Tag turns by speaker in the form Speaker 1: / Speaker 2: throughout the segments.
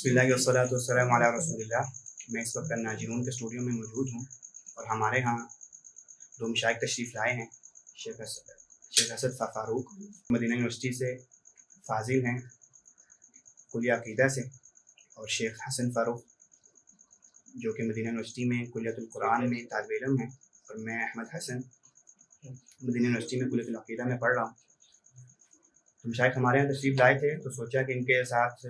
Speaker 1: بسم اللہ والصلاۃ والسلام علی رسول اللہ۔ میں اس وقت ناجرون کے اسٹوڈیو میں موجود ہوں اور ہمارے ہاں دو مشائخ تشریف لائے ہیں۔ شیخ اسد فاروق مدینہ یونیورسٹی سے فاضل ہیں کلیہ عقیدہ سے، اور شیخ حسن فاروق جو کہ مدینہ یونیورسٹی میں کلیۃ القرآن میں طالب علم ہیں، اور میں احمد حسن مدینہ یونیورسٹی میں کلیۃ العقیدہ میں پڑھ رہا ہوں۔ تو مشائخ ہمارے یہاں تشریف لائے تھے تو سوچا کہ ان کے ساتھ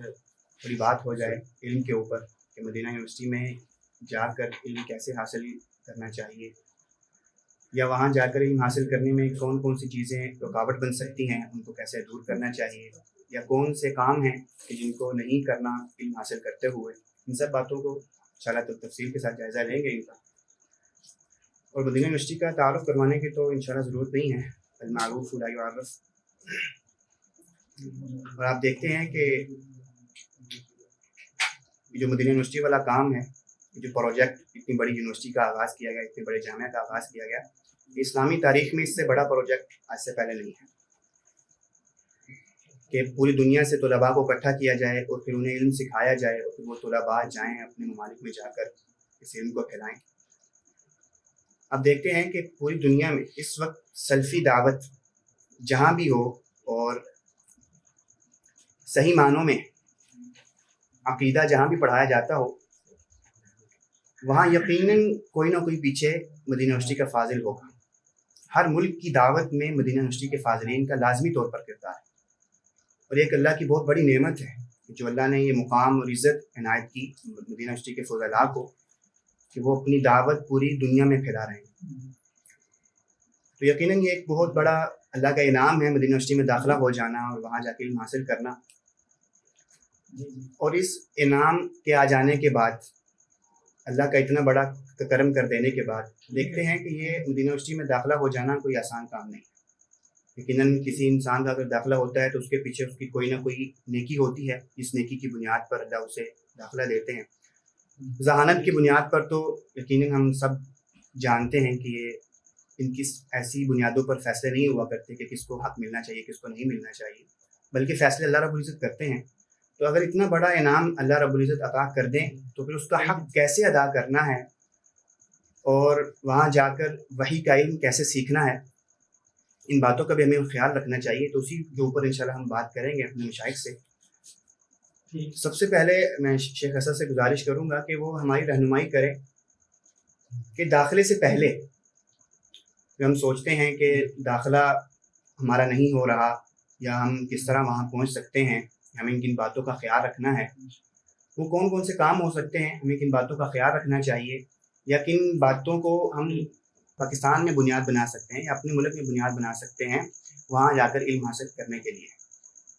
Speaker 1: تھوڑی بات ہو جائے علم کے اوپر، کہ مدینہ یونیورسٹی میں جا کر علم کیسے حاصل کرنا چاہیے، یا وہاں جا کر علم حاصل کرنے میں کون کون سی چیزیں رکاوٹ بن سکتی ہیں، ان کو کیسے دور کرنا چاہیے، یا کون سے کام ہیں کہ جن کو نہیں کرنا علم حاصل کرتے ہوئے۔ ان سب باتوں کو انشاءاللہ تفصیل کے ساتھ جائزہ لیں گے ان کا۔ اور مدینہ یونیورسٹی کا تعارف کروانے کی تو انشاءاللہ ضرورت نہیں ہے، المعروف لا یعرف۔ اور آپ دیکھتے ہیں کہ جو مدینہ یونیورسٹی والا کام ہے، جو پروجیکٹ اتنی بڑی یونیورسٹی کا آغاز کیا گیا، اتنے بڑے جامعہ کا آغاز کیا گیا، اسلامی تاریخ میں اس سے بڑا پروجیکٹ آج سے پہلے نہیں ہے کہ پوری دنیا سے طلباء کو اکٹھا کیا جائے اور پھر انہیں علم سکھایا جائے، اور پھر وہ طلباء جائیں اپنے ممالک میں جا کر اس علم کو پھیلائیں۔ اب دیکھتے ہیں کہ پوری دنیا میں اس وقت سلفی دعوت جہاں بھی ہو، اور صحیح معنوں میں عقیدہ جہاں بھی پڑھایا جاتا ہو، وہاں یقیناً کوئی نہ کوئی پیچھے مدینہ یونیورسٹی کا فاضل ہوگا۔ ہر ملک کی دعوت میں مدینہ یونیورسٹی کے فاضلین کا لازمی طور پر کردار ہے، اور ایک اللہ کی بہت بڑی نعمت ہے جو اللہ نے یہ مقام اور عزت عنایت کی مدینہ یونیورسٹی کے فضلاء کو، کہ وہ اپنی دعوت پوری دنیا میں پھیلا رہے ہیں۔ تو یقیناً یہ ایک بہت بڑا اللہ کا انعام ہے مدینہ یونیورسٹی میں داخلہ ہو جانا اور وہاں جا کے علم حاصل کرنا۔ اور اس انعام کے آ جانے کے بعد، اللہ کا اتنا بڑا کرم کر دینے کے بعد، دیکھتے ہیں کہ یہ مدینہ یونیورسٹی میں داخلہ ہو جانا کوئی آسان کام نہیں ہے۔ یقیناً کسی انسان کا اگر داخلہ ہوتا ہے تو اس کے پیچھے اس کی کوئی نہ کوئی نیکی ہوتی ہے، جس نیکی کی بنیاد پر اللہ اسے داخلہ دیتے ہیں۔ ذہانت کی بنیاد پر تو یقیناً ہم سب جانتے ہیں کہ یہ ان کی ایسی بنیادوں پر فیصلے نہیں ہوا کرتے کہ کس کو حق ملنا چاہیے، کس کو نہیں ملنا چاہیے، بلکہ فیصلے اللہ رب العزت کرتے ہیں۔ تو اگر اتنا بڑا انعام اللہ رب العزت عطا کر دیں تو پھر اس کا حق کیسے ادا کرنا ہے، اور وہاں جا کر وحی کا علم کیسے سیکھنا ہے، ان باتوں کا بھی ہمیں خیال رکھنا چاہیے۔ تو اسی کے اوپر انشاءاللہ ہم بات کریں گے اپنے مشائخ سے۔ سب سے پہلے میں شیخ اسد سے گزارش کروں گا کہ وہ ہماری رہنمائی کریں کہ داخلے سے پہلے ہم سوچتے ہیں کہ داخلہ ہمارا نہیں ہو رہا، یا ہم کس طرح وہاں پہنچ سکتے ہیں، ہمیں کن باتوں کا خیال رکھنا ہے، وہ کون کون سے کام ہو سکتے ہیں، ہمیں کن باتوں کا خیال رکھنا چاہیے، یا کن باتوں کو ہم پاکستان میں بنیاد بنا سکتے ہیں یا اپنے ملک میں بنیاد بنا سکتے ہیں وہاں جا کر علم حاصل کرنے کے لیے۔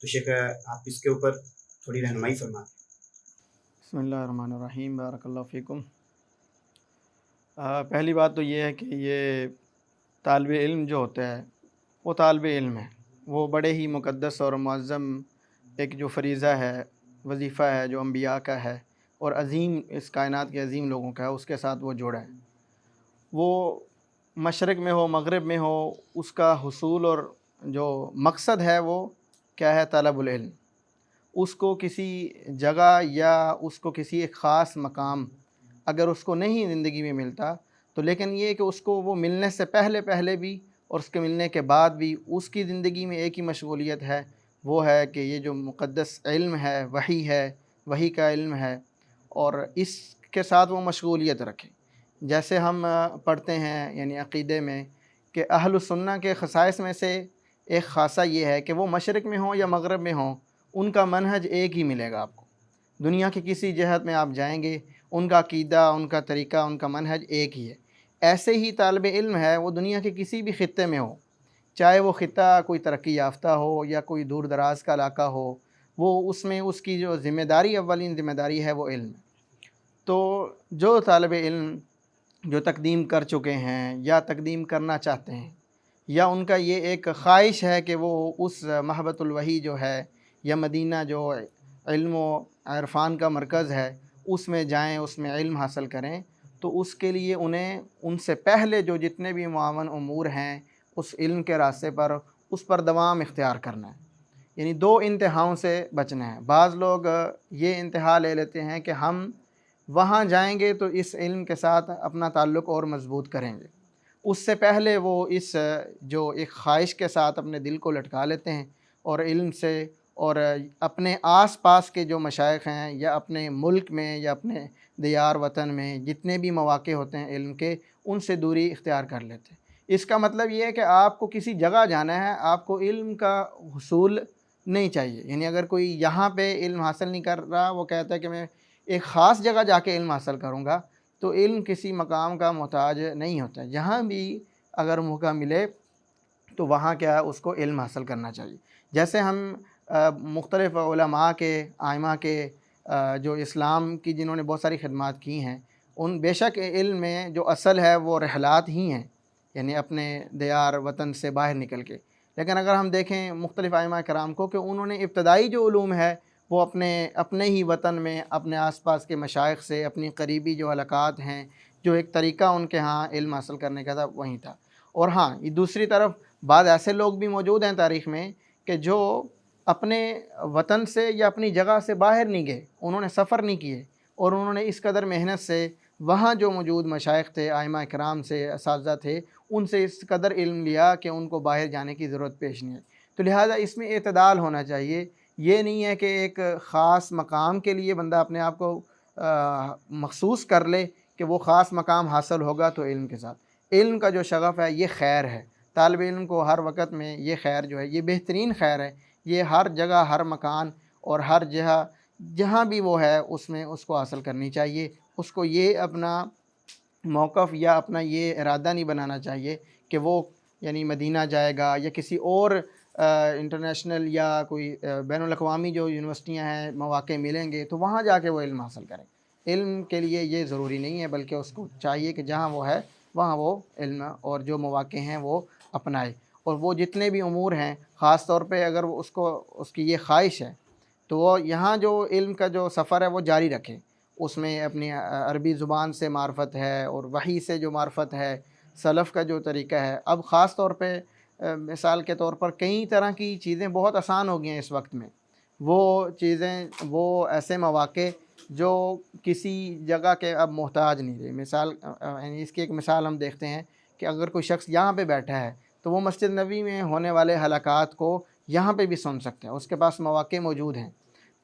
Speaker 1: تو شیخ آپ اس کے اوپر تھوڑی رہنمائی فرمائیں۔
Speaker 2: بسم اللہ الرحمن الرحیم، بارک اللہ فیکم۔ پہلی بات تو یہ ہے کہ یہ طالب علم جو ہوتا ہے وہ طالب علم ہے، وہ بڑے ہی مقدس اور معظم ایک جو فریضہ ہے، وظیفہ ہے جو انبیاء کا ہے اور عظیم اس کائنات کے عظیم لوگوں کا ہے، اس کے ساتھ وہ جڑا ہے۔ وہ مشرق میں ہو مغرب میں ہو، اس کا حصول اور جو مقصد ہے وہ کیا ہے؟ طلب العلم۔ اس کو کسی جگہ یا اس کو کسی ایک خاص مقام اگر اس کو نہیں زندگی میں ملتا تو لیکن یہ کہ اس کو وہ ملنے سے پہلے بھی اور اس کے ملنے کے بعد بھی اس کی زندگی میں ایک ہی مشغولیت ہے، وہ ہے کہ یہ جو مقدس علم ہے، وحی کا علم ہے، اور اس کے ساتھ وہ مشغولیت رکھے۔ جیسے ہم پڑھتے ہیں یعنی عقیدے میں کہ اہل السنہ کے خصائص میں سے ایک خاصہ یہ ہے کہ وہ مشرق میں ہوں یا مغرب میں ہوں، ان کا منہج ایک ہی ملے گا آپ کو۔ دنیا کی کسی جہت میں آپ جائیں گے، ان کا عقیدہ، ان کا طریقہ، ان کا منہج ایک ہی ہے۔ ایسے ہی طالب علم ہے وہ دنیا کے کسی بھی خطے میں ہو، چاہے وہ خطہ کوئی ترقی یافتہ ہو یا کوئی دور دراز کا علاقہ ہو، وہ اس میں اس کی جو ذمہ داری، اولین ذمہ داری ہے وہ علم ہے۔ تو جو طالب علم جو تقدیم کر چکے ہیں یا تقدیم کرنا چاہتے ہیں، یا ان کا یہ ایک خواہش ہے کہ وہ اس محبت الوحی جو ہے یا مدینہ جو علم و عرفان کا مرکز ہے اس میں جائیں، اس میں علم حاصل کریں، تو اس کے لیے انہیں ان سے پہلے جو جتنے بھی معاون امور ہیں اس علم کے راستے پر، اس پر دوام اختیار کرنا ہے۔ یعنی دو انتہاؤں سے بچنا ہے۔ بعض لوگ یہ انتہا لے لیتے ہیں کہ ہم وہاں جائیں گے تو اس علم کے ساتھ اپنا تعلق اور مضبوط کریں گے، اس سے پہلے وہ اس جو ایک خواہش کے ساتھ اپنے دل کو لٹکا لیتے ہیں اور علم سے اور اپنے آس پاس کے جو مشائخ ہیں یا اپنے ملک میں یا اپنے دیار وطن میں جتنے بھی مواقع ہوتے ہیں علم کے، ان سے دوری اختیار کر لیتے ہیں۔ اس کا مطلب یہ ہے کہ آپ کو کسی جگہ جانا ہے، آپ کو علم کا حصول نہیں چاہیے۔ یعنی اگر کوئی یہاں پہ علم حاصل نہیں کر رہا، وہ کہتا ہے کہ میں ایک خاص جگہ جا کے علم حاصل کروں گا، تو علم کسی مقام کا محتاج نہیں ہوتا۔ جہاں بھی اگر موقع ملے تو وہاں کیا ہے، اس کو علم حاصل کرنا چاہیے۔ جیسے ہم مختلف علماء کے، ائمہ کے، جو اسلام کی جنہوں نے بہت ساری خدمات کی ہیں، ان بے شک علم میں جو اصل ہے وہ رحلات ہی ہیں، یعنی اپنے دیار وطن سے باہر نکل کے۔ لیکن اگر ہم دیکھیں مختلف ائمہ کرام کو کہ انہوں نے ابتدائی جو علوم ہے وہ اپنے ہی وطن میں اپنے آس پاس کے مشائخ سے، اپنی قریبی جو حلقات ہیں، جو ایک طریقہ ان کے ہاں علم حاصل کرنے کا تھا وہیں تھا۔ اور ہاں، یہ دوسری طرف بعض ایسے لوگ بھی موجود ہیں تاریخ میں کہ جو اپنے وطن سے یا اپنی جگہ سے باہر نہیں گئے، انہوں نے سفر نہیں کیے، اور انہوں نے اس قدر محنت سے وہاں جو موجود مشائخ تھے، ائمہ کرام سے، اساتذہ تھے، ان سے اس قدر علم لیا کہ ان کو باہر جانے کی ضرورت پیش نہیں ہے۔ تو لہٰذا اس میں اعتدال ہونا چاہیے۔ یہ نہیں ہے کہ ایک خاص مقام کے لیے بندہ اپنے آپ کو مخصوص کر لے کہ وہ خاص مقام حاصل ہوگا تو علم کے ساتھ۔ علم کا جو شغف ہے یہ خیر ہے، طالب علم کو ہر وقت میں یہ خیر جو ہے یہ بہترین خیر ہے، یہ ہر جگہ، ہر مکان اور ہر جہہ جہاں بھی وہ ہے اس میں اس کو حاصل کرنی چاہیے۔ اس کو یہ اپنا موقف یا اپنا یہ ارادہ نہیں بنانا چاہیے کہ وہ یعنی مدینہ جائے گا یا کسی اور انٹرنیشنل یا کوئی بین الاقوامی جو یونیورسٹیاں ہیں مواقع ملیں گے تو وہاں جا کے وہ علم حاصل کریں۔ علم کے لیے یہ ضروری نہیں ہے، بلکہ اس کو چاہیے کہ جہاں وہ ہے وہاں وہ علم اور جو مواقع ہیں وہ اپنائے، اور وہ جتنے بھی امور ہیں، خاص طور پہ اگر وہ اس کی یہ خواہش ہے تو وہ یہاں جو علم کا جو سفر ہے وہ جاری رکھے۔ اس میں اپنی عربی زبان سے معرفت ہے اور وحی سے جو معرفت ہے، سلف کا جو طریقہ ہے۔ اب خاص طور پہ مثال کے طور پر کئی طرح کی چیزیں بہت آسان ہو گئی ہیں اس وقت میں، وہ چیزیں، وہ ایسے مواقع جو کسی جگہ کے اب محتاج نہیں رہے۔ مثال یعنی اس کی ایک مثال ہم دیکھتے ہیں کہ اگر کوئی شخص یہاں پہ بیٹھا ہے تو وہ مسجد نبوی میں ہونے والے حلقات کو یہاں پہ بھی سن سکتے ہیں، اس کے پاس مواقع موجود ہیں۔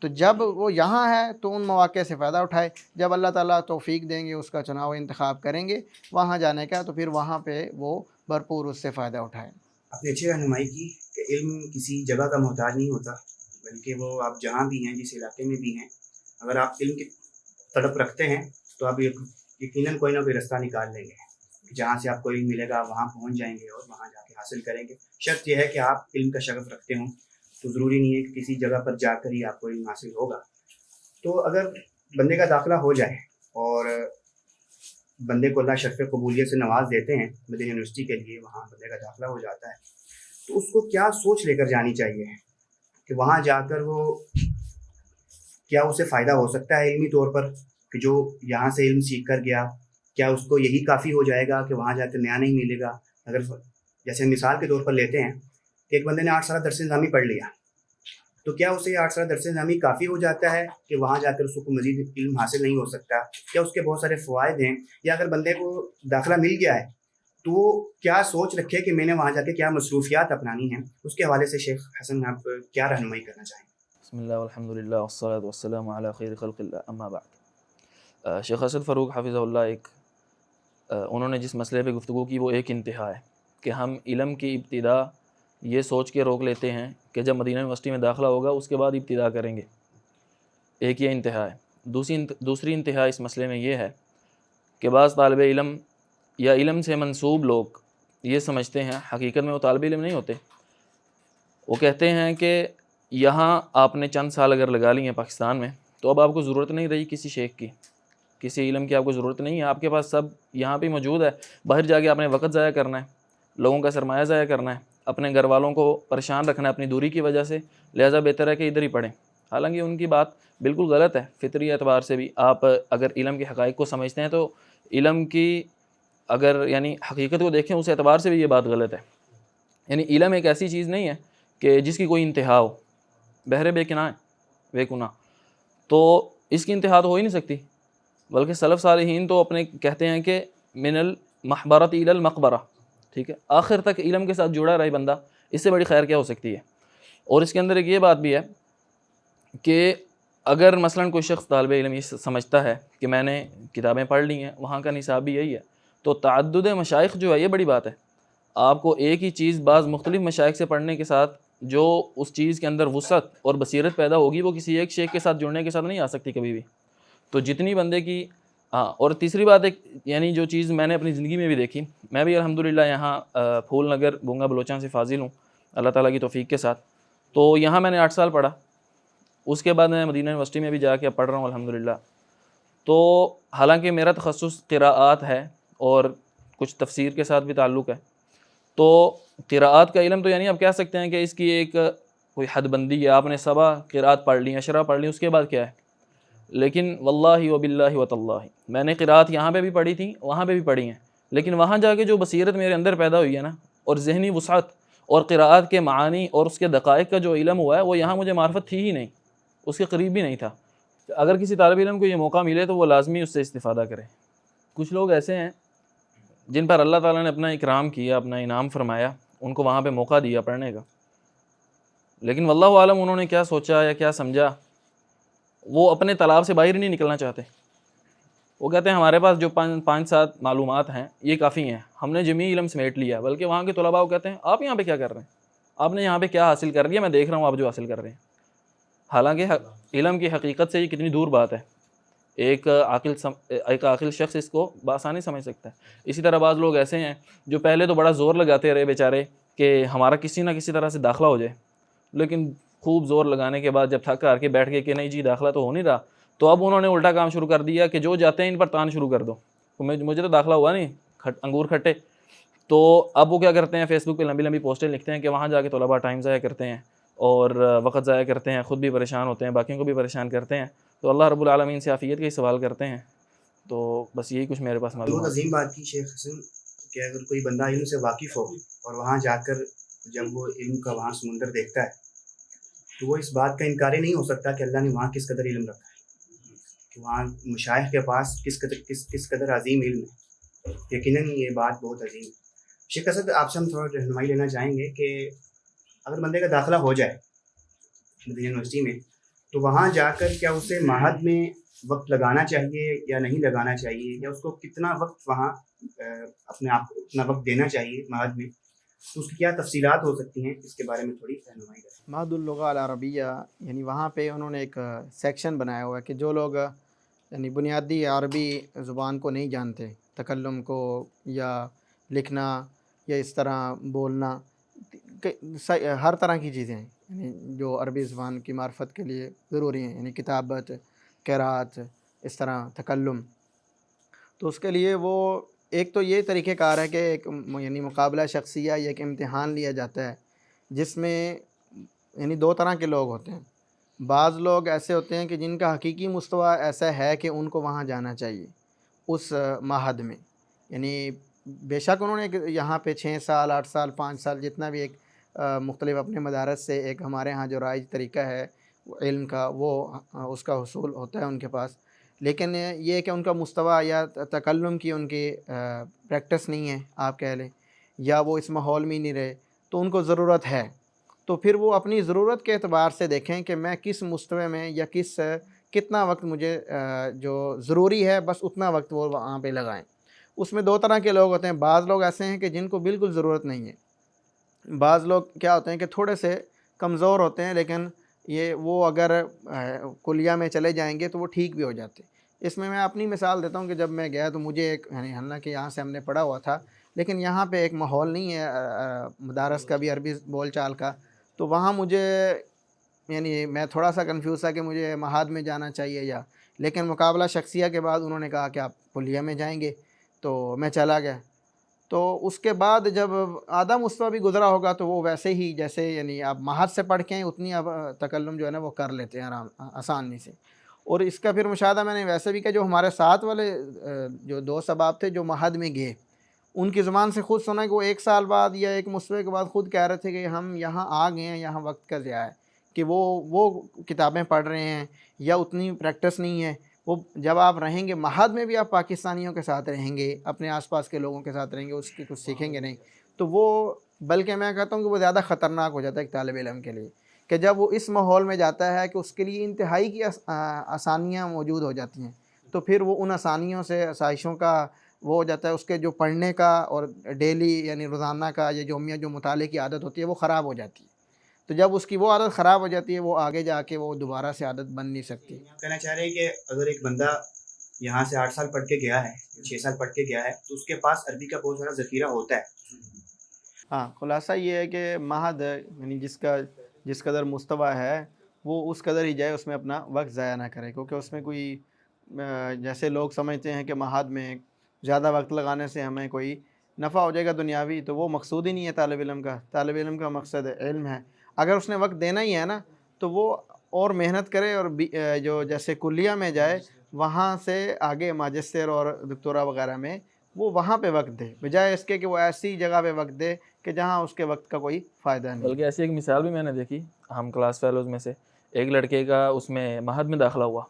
Speaker 2: تو جب وہ یہاں ہے تو ان مواقع سے فائدہ اٹھائے، جب اللہ تعالیٰ توفیق دیں گے، اس کا چناؤ انتخاب کریں گے وہاں جانے کا، تو پھر وہاں پہ وہ بھرپور اس سے فائدہ اٹھائیں۔
Speaker 1: آپ نے اچھی رہنمائی کی کہ علم کسی جگہ کا محتاج نہیں ہوتا، بلکہ وہ آپ جہاں بھی ہیں، جس علاقے میں بھی ہیں، اگر آپ علم کی تڑپ رکھتے ہیں تو آپ یقیناً کوئی نہ کوئی رستہ نکال لیں گے، جہاں سے آپ کو علم ملے گا وہاں پہنچ جائیں گے اور وہاں جا کے حاصل کریں گے۔ شرط یہ ہے کہ آپ علم کا شغف رکھتے ہوں، تو ضروری نہیں ہے کہ کسی جگہ پر جا کر ہی آپ کو علم حاصل ہوگا۔ تو اگر بندے کا داخلہ ہو جائے اور بندے کو اللہ شرف قبولیت سے نواز دیتے ہیں مدینہ یونیورسٹی کے لیے، وہاں بندے کا داخلہ ہو جاتا ہے، تو اس کو کیا سوچ لے کر جانی چاہیے کہ وہاں جا کر وہ کیا اسے فائدہ ہو سکتا ہے علمی طور پر، کہ جو یہاں سے علم سیکھ کر گیا کیا اس کو یہی کافی ہو جائے گا کہ وہاں جا کر نیا نہیں ملے گا؟ اگر جیسے مثال کے طور پر لیتے ہیں کہ ایک بندے نے 8 سالہ درس نظامی پڑھ لیا، تو کیا اسے 8 سالہ درس نظامی کافی ہو جاتا ہے کہ وہاں جا کر اس کو مزید علم حاصل نہیں ہو سکتا؟ کیا اس کے بہت سارے فوائد ہیں؟ یا اگر بندے کو داخلہ مل گیا ہے تو وہ کیا سوچ رکھے کہ میں نے وہاں جا کے کیا مصروفیات اپنانی ہیں؟ اس کے حوالے سے شیخ حسن آپ کیا رہنمائی کرنا چاہیں؟
Speaker 3: بسم اللہ والحمد للہ والصلاة والسلام علی خیر خلق اللہ، اما بعد۔ شیخ اسد فاروق حفظہ اللہ انہوں نے جس مسئلے پہ گفتگو کی وہ ایک انتہا ہے کہ ہم علم کی ابتدا یہ سوچ کے روک لیتے ہیں کہ جب مدینہ یونیورسٹی میں داخلہ ہوگا اس کے بعد ابتدا کریں گے، ایک یہ انتہا ہے۔ دوسری انتہا اس مسئلے میں یہ ہے کہ بعض طالب علم یا علم سے منسوب لوگ یہ سمجھتے ہیں، حقیقت میں وہ طالب علم نہیں ہوتے، وہ کہتے ہیں کہ یہاں آپ نے چند سال اگر لگا لی ہیں پاکستان میں تو اب آپ کو ضرورت نہیں رہی کسی شیخ کی، کسی علم کی آپ کو ضرورت نہیں ہے، آپ کے پاس سب یہاں پہ موجود ہے۔ باہر جا کے آپ نے وقت ضائع کرنا ہے، لوگوں کا سرمایہ ضائع کرنا ہے، اپنے گھر والوں کو پریشان رکھنا ہے اپنی دوری کی وجہ سے، لہٰذا بہتر ہے کہ ادھر ہی پڑھیں۔ حالانکہ ان کی بات بالکل غلط ہے، فطری اعتبار سے بھی آپ اگر علم کے حقائق کو سمجھتے ہیں تو علم کی اگر یعنی حقیقت کو دیکھیں اس اعتبار سے بھی یہ بات غلط ہے۔ یعنی علم ایک ایسی چیز نہیں ہے کہ جس کی کوئی انتہا ہو، بحر بے کناں بے گناہ، تو اس کی انتہا تو ہو ہی نہیں سکتی، بلکہ سلف صالحین تو اپنے کہتے ہیں کہ من المحبرۃ الی المقبرہ، ٹھیک ہے، آخر تک علم کے ساتھ جڑا رہے بندہ، اس سے بڑی خیر کیا ہو سکتی ہے۔ اور اس کے اندر ایک یہ بات بھی ہے کہ اگر مثلاً کوئی شخص طالب علم یہ سمجھتا ہے کہ میں نے کتابیں پڑھ لی ہیں، وہاں کا نصاب بھی یہی ہے، تو تعدد مشائخ جو ہے یہ بڑی بات ہے۔ آپ کو ایک ہی چیز بعض مختلف مشائخ سے پڑھنے کے ساتھ جو اس چیز کے اندر وسعت اور بصیرت پیدا ہوگی وہ کسی ایک شیخ کے ساتھ جڑنے کے ساتھ نہیں آ سکتی کبھی بھی۔ تو جتنی بندے کی اور تیسری بات ایک یعنی جو چیز میں نے اپنی زندگی میں بھی دیکھی، میں بھی الحمدللہ یہاں پھول نگر بونگا بلوچاں سے فاضل ہوں اللہ تعالیٰ کی توفیق کے ساتھ، تو یہاں میں نے 8 سال پڑھا، اس کے بعد میں مدینہ یونیورسٹی میں بھی جا کے اب پڑھ رہا ہوں الحمدللہ۔ تو حالانکہ میرا تخصص قراءات ہے اور کچھ تفسیر کے ساتھ بھی تعلق ہے، تو قراءات کا علم تو یعنی آپ کہہ سکتے ہیں کہ اس کی ایک کوئی حد بندی ہے، آپ نے 7 قراءات پڑھ لی، اشرا پڑھ لی، اس کے بعد کیا ہے؟ لیکن واللہ و باللہ و تاللہ میں نے قراءات یہاں پہ بھی پڑھی تھیں، وہاں پہ بھی پڑھی ہیں، لیکن وہاں جا کے جو بصیرت میرے اندر پیدا ہوئی ہے نا، اور ذہنی وسعت اور قراءات کے معانی اور اس کے دقائق کا جو علم ہوا ہے وہ یہاں مجھے معرفت تھی ہی نہیں، اس کے قریب بھی نہیں تھا۔ اگر کسی طالب علم کو یہ موقع ملے تو وہ لازمی اس سے استفادہ کرے۔ کچھ لوگ ایسے ہیں جن پر اللہ تعالیٰ نے اپنا اکرام کیا، اپنا انعام فرمایا، ان کو وہاں پہ موقع دیا پڑھنے کا، لیکن واللہ عالم انہوں نے کیا سوچا یا کیا سمجھا، وہ اپنے تالاب سے باہر نہیں نکلنا چاہتے۔ وہ کہتے ہیں ہمارے پاس جو 5-7 معلومات ہیں یہ کافی ہیں، ہم نے جمی علم سمیٹ لیا، بلکہ وہاں کے طلباء کو کہتے ہیں آپ یہاں پہ کیا کر رہے ہیں، آپ نے یہاں پہ کیا حاصل کر لیا، میں دیکھ رہا ہوں آپ جو حاصل کر رہے ہیں۔ حالانکہ علم کی حقیقت سے یہ کتنی دور بات ہے، ایک عاقل شخص اس کو بآسانی سمجھ سکتا ہے۔ اسی طرح بعض لوگ ایسے ہیں جو پہلے تو بڑا زور لگاتے رہے بیچارے کہ ہمارا کسی نہ کسی طرح سے داخلہ ہو جائے، لیکن خوب زور لگانے کے بعد جب تھک کر کے بیٹھ گئے کہ نہیں جی داخلہ تو ہو نہیں رہا، تو اب انہوں نے الٹا کام شروع کر دیا کہ جو جاتے ہیں ان پر تان شروع کر دو، مجھے تو داخلہ ہوا نہیں، انگور کھٹے۔ تو اب وہ کیا کرتے ہیں، فیس بک پہ لمبی لمبی پوسٹیں لکھتے ہیں کہ وہاں جا کے طلباء ٹائم ضائع کرتے ہیں اور وقت ضائع کرتے ہیں، خود بھی پریشان ہوتے ہیں، باقیوں کو بھی پریشان کرتے ہیں، تو اللہ رب العالمین سے عافیت کا ہی سوال کرتے ہیں۔ تو بس یہی کچھ میرے پاس
Speaker 1: بہت
Speaker 3: معلومات۔
Speaker 1: عظیم بات کی شیخ حسن کہ اگر کوئی بندہ علم سے واقف ہو اور وہاں جا کر جب وہ علم کا وہاں سمندر دیکھتا ہے تو وہ اس بات کا انکار ہی نہیں ہو سکتا کہ اللہ نے وہاں کس قدر علم رکھا ہے، کہ وہاں مشائخ کے پاس کس قدر عظیم علم ہے۔ یقیناً یہ بات بہت عظیم ہے۔ شیخ اسد آپ سے ہم تھوڑا رہنمائی لینا چاہیں گے کہ اگر بندے کا داخلہ ہو جائے مدینہ یونیورسٹی میں تو وہاں جا کر کیا اسے معہد میں وقت لگانا چاہیے یا نہیں لگانا چاہیے، یا اس کو کتنا وقت وہاں اپنے آپ کو اتنا وقت دینا چاہیے معہد میں، تو اس کی کیا تفصیلات ہو سکتی ہیں، اس کے بارے میں تھوڑی رہنمائی کریں۔
Speaker 2: معہد اللغہ العربیہ یعنی وہاں پہ انہوں نے ایک سیکشن بنایا ہوا ہے کہ جو لوگ یعنی بنیادی عربی زبان کو نہیں جانتے، تکلم کو یا لکھنا یا اس طرح بولنا، ہر طرح کی چیزیں ہیں یعنی جو عربی زبان کی معرفت کے لیے ضروری ہیں، یعنی کتابت، قراءت، اس طرح تکلم، تو اس کے لیے وہ ایک تو یہ طریقہ کار ہے کہ ایک یعنی مقابلہ شخصیہ یا ایک امتحان لیا جاتا ہے جس میں یعنی 2 طرح کے لوگ ہوتے ہیں۔ بعض لوگ ایسے ہوتے ہیں کہ جن کا حقیقی مستویٰ ایسا ہے کہ ان کو وہاں جانا چاہیے اس معہد میں، یعنی بے شک انہوں نے یہاں پہ 6 سال 8 سال 5 سال جتنا بھی ایک مختلف اپنے مدارس سے ایک ہمارے ہاں جو رائج طریقہ ہے علم کا وہ اس کا حصول ہوتا ہے ان کے پاس، لیکن یہ کہ ان کا مستویٰ یا تکلم کی ان کی پریکٹس نہیں ہے آپ کہہ لیں، یا وہ اس ماحول میں ہی نہیں رہے، تو ان کو ضرورت ہے، تو پھر وہ اپنی ضرورت کے اعتبار سے دیکھیں کہ میں کس مستوے میں یا کتنا وقت مجھے جو ضروری ہے بس اتنا وقت وہ وہاں پہ لگائیں۔ اس میں 2 طرح کے لوگ ہوتے ہیں، بعض لوگ ایسے ہیں کہ جن کو بالکل ضرورت نہیں ہے، بعض لوگ کیا ہوتے ہیں کہ تھوڑے سے کمزور ہوتے ہیں لیکن وہ اگر کلیہ میں چلے جائیں گے تو وہ ٹھیک بھی ہو جاتے۔ اس میں اپنی مثال دیتا ہوں کہ جب میں گیا تو مجھے ایک یعنی حالانکہ یہاں سے ہم نے پڑھا ہوا تھا لیکن یہاں پہ ایک ماحول نہیں ہے مدارس کا بھی عربی بول چال کا، تو وہاں مجھے یعنی میں تھوڑا سا کنفیوز تھا کہ مجھے معہد میں جانا چاہیے یا، لیکن مقابلہ شخصیہ کے بعد انہوں نے کہا کہ آپ کلیہ میں جائیں گے، تو میں چلا گیا۔ تو اس کے بعد جب آدھا مستویٰ بھی گزرا ہوگا تو وہ ویسے ہی جیسے یعنی آپ معہد سے پڑھ کے ہیں اتنی اب تکلم جو ہے نا وہ کر لیتے ہیں آسانی سے۔ اور اس کا پھر مشاہدہ میں نے ویسے بھی کہ جو ہمارے ساتھ والے جو 2 احباب تھے جو معہد میں گئے، ان کی زبان سے خود سنا کہ وہ 1 سال بعد یا ایک مستوے کے بعد خود کہہ رہے تھے کہ ہم یہاں آ گئے ہیں، یہاں وقت کا ضیاع ہے، کہ وہ کتابیں پڑھ رہے ہیں یا اتنی پریکٹس نہیں ہے. وہ جب آپ رہیں گے معہد میں بھی آپ پاکستانیوں کے ساتھ رہیں گے, اپنے آس پاس کے لوگوں کے ساتھ رہیں گے, اس کی کچھ سیکھیں گے نہیں, تو وہ بلکہ میں کہتا ہوں کہ وہ زیادہ خطرناک ہو جاتا ہے ایک طالب علم کے لیے, کہ جب وہ اس ماحول میں جاتا ہے کہ اس کے لیے انتہائی کی آسانیاں موجود ہو جاتی ہیں, تو پھر وہ ان آسانیوں سے آسائشوں کا وہ ہو جاتا ہے, اس کے جو پڑھنے کا اور ڈیلی یعنی روزانہ کا یا یومیہ جو مطالعے کی عادت ہوتی ہے وہ خراب ہو جاتی ہے. تو جب اس کی وہ عادت خراب ہو جاتی ہے, وہ آگے جا کے وہ دوبارہ سے عادت بن نہیں سکتی.
Speaker 1: کہنا چاہ رہے ہیں کہ اگر ایک بندہ یہاں سے 8 سال پڑھ کے گیا ہے, 6 سال پڑھ کے گیا ہے, تو اس کے پاس عربی کا بہت سارا ذخیرہ ہوتا ہے.
Speaker 2: ہاں, خلاصہ یہ ہے کہ معہد یعنی جس قدر مستویٰ ہے وہ اس قدر ہی جائے, اس میں اپنا وقت ضائع نہ کرے, کیونکہ اس میں کوئی جیسے لوگ سمجھتے ہیں کہ معہد میں زیادہ وقت لگانے سے ہمیں کوئی نفع ہو جائے گا دنیاوی, تو وہ مقصود ہی نہیں ہے طالب علم کا. طالب علم کا مقصد علم ہے. اگر اس نے وقت دینا ہی ہے نا, تو وہ اور محنت کرے اور جو جیسے کلیہ میں جائے, وہاں سے آگے ماجسٹر اور دکتورا وغیرہ میں وہ وہاں پہ وقت دے, بجائے اس کے کہ وہ ایسی جگہ پہ وقت دے کہ جہاں اس کے وقت کا کوئی فائدہ نہیں.
Speaker 3: بلکہ ایسی ایک مثال بھی میں نے دیکھی ہم کلاس فیلوز میں سے, ایک لڑکے کا اس میں معہد میں داخلہ ہوا,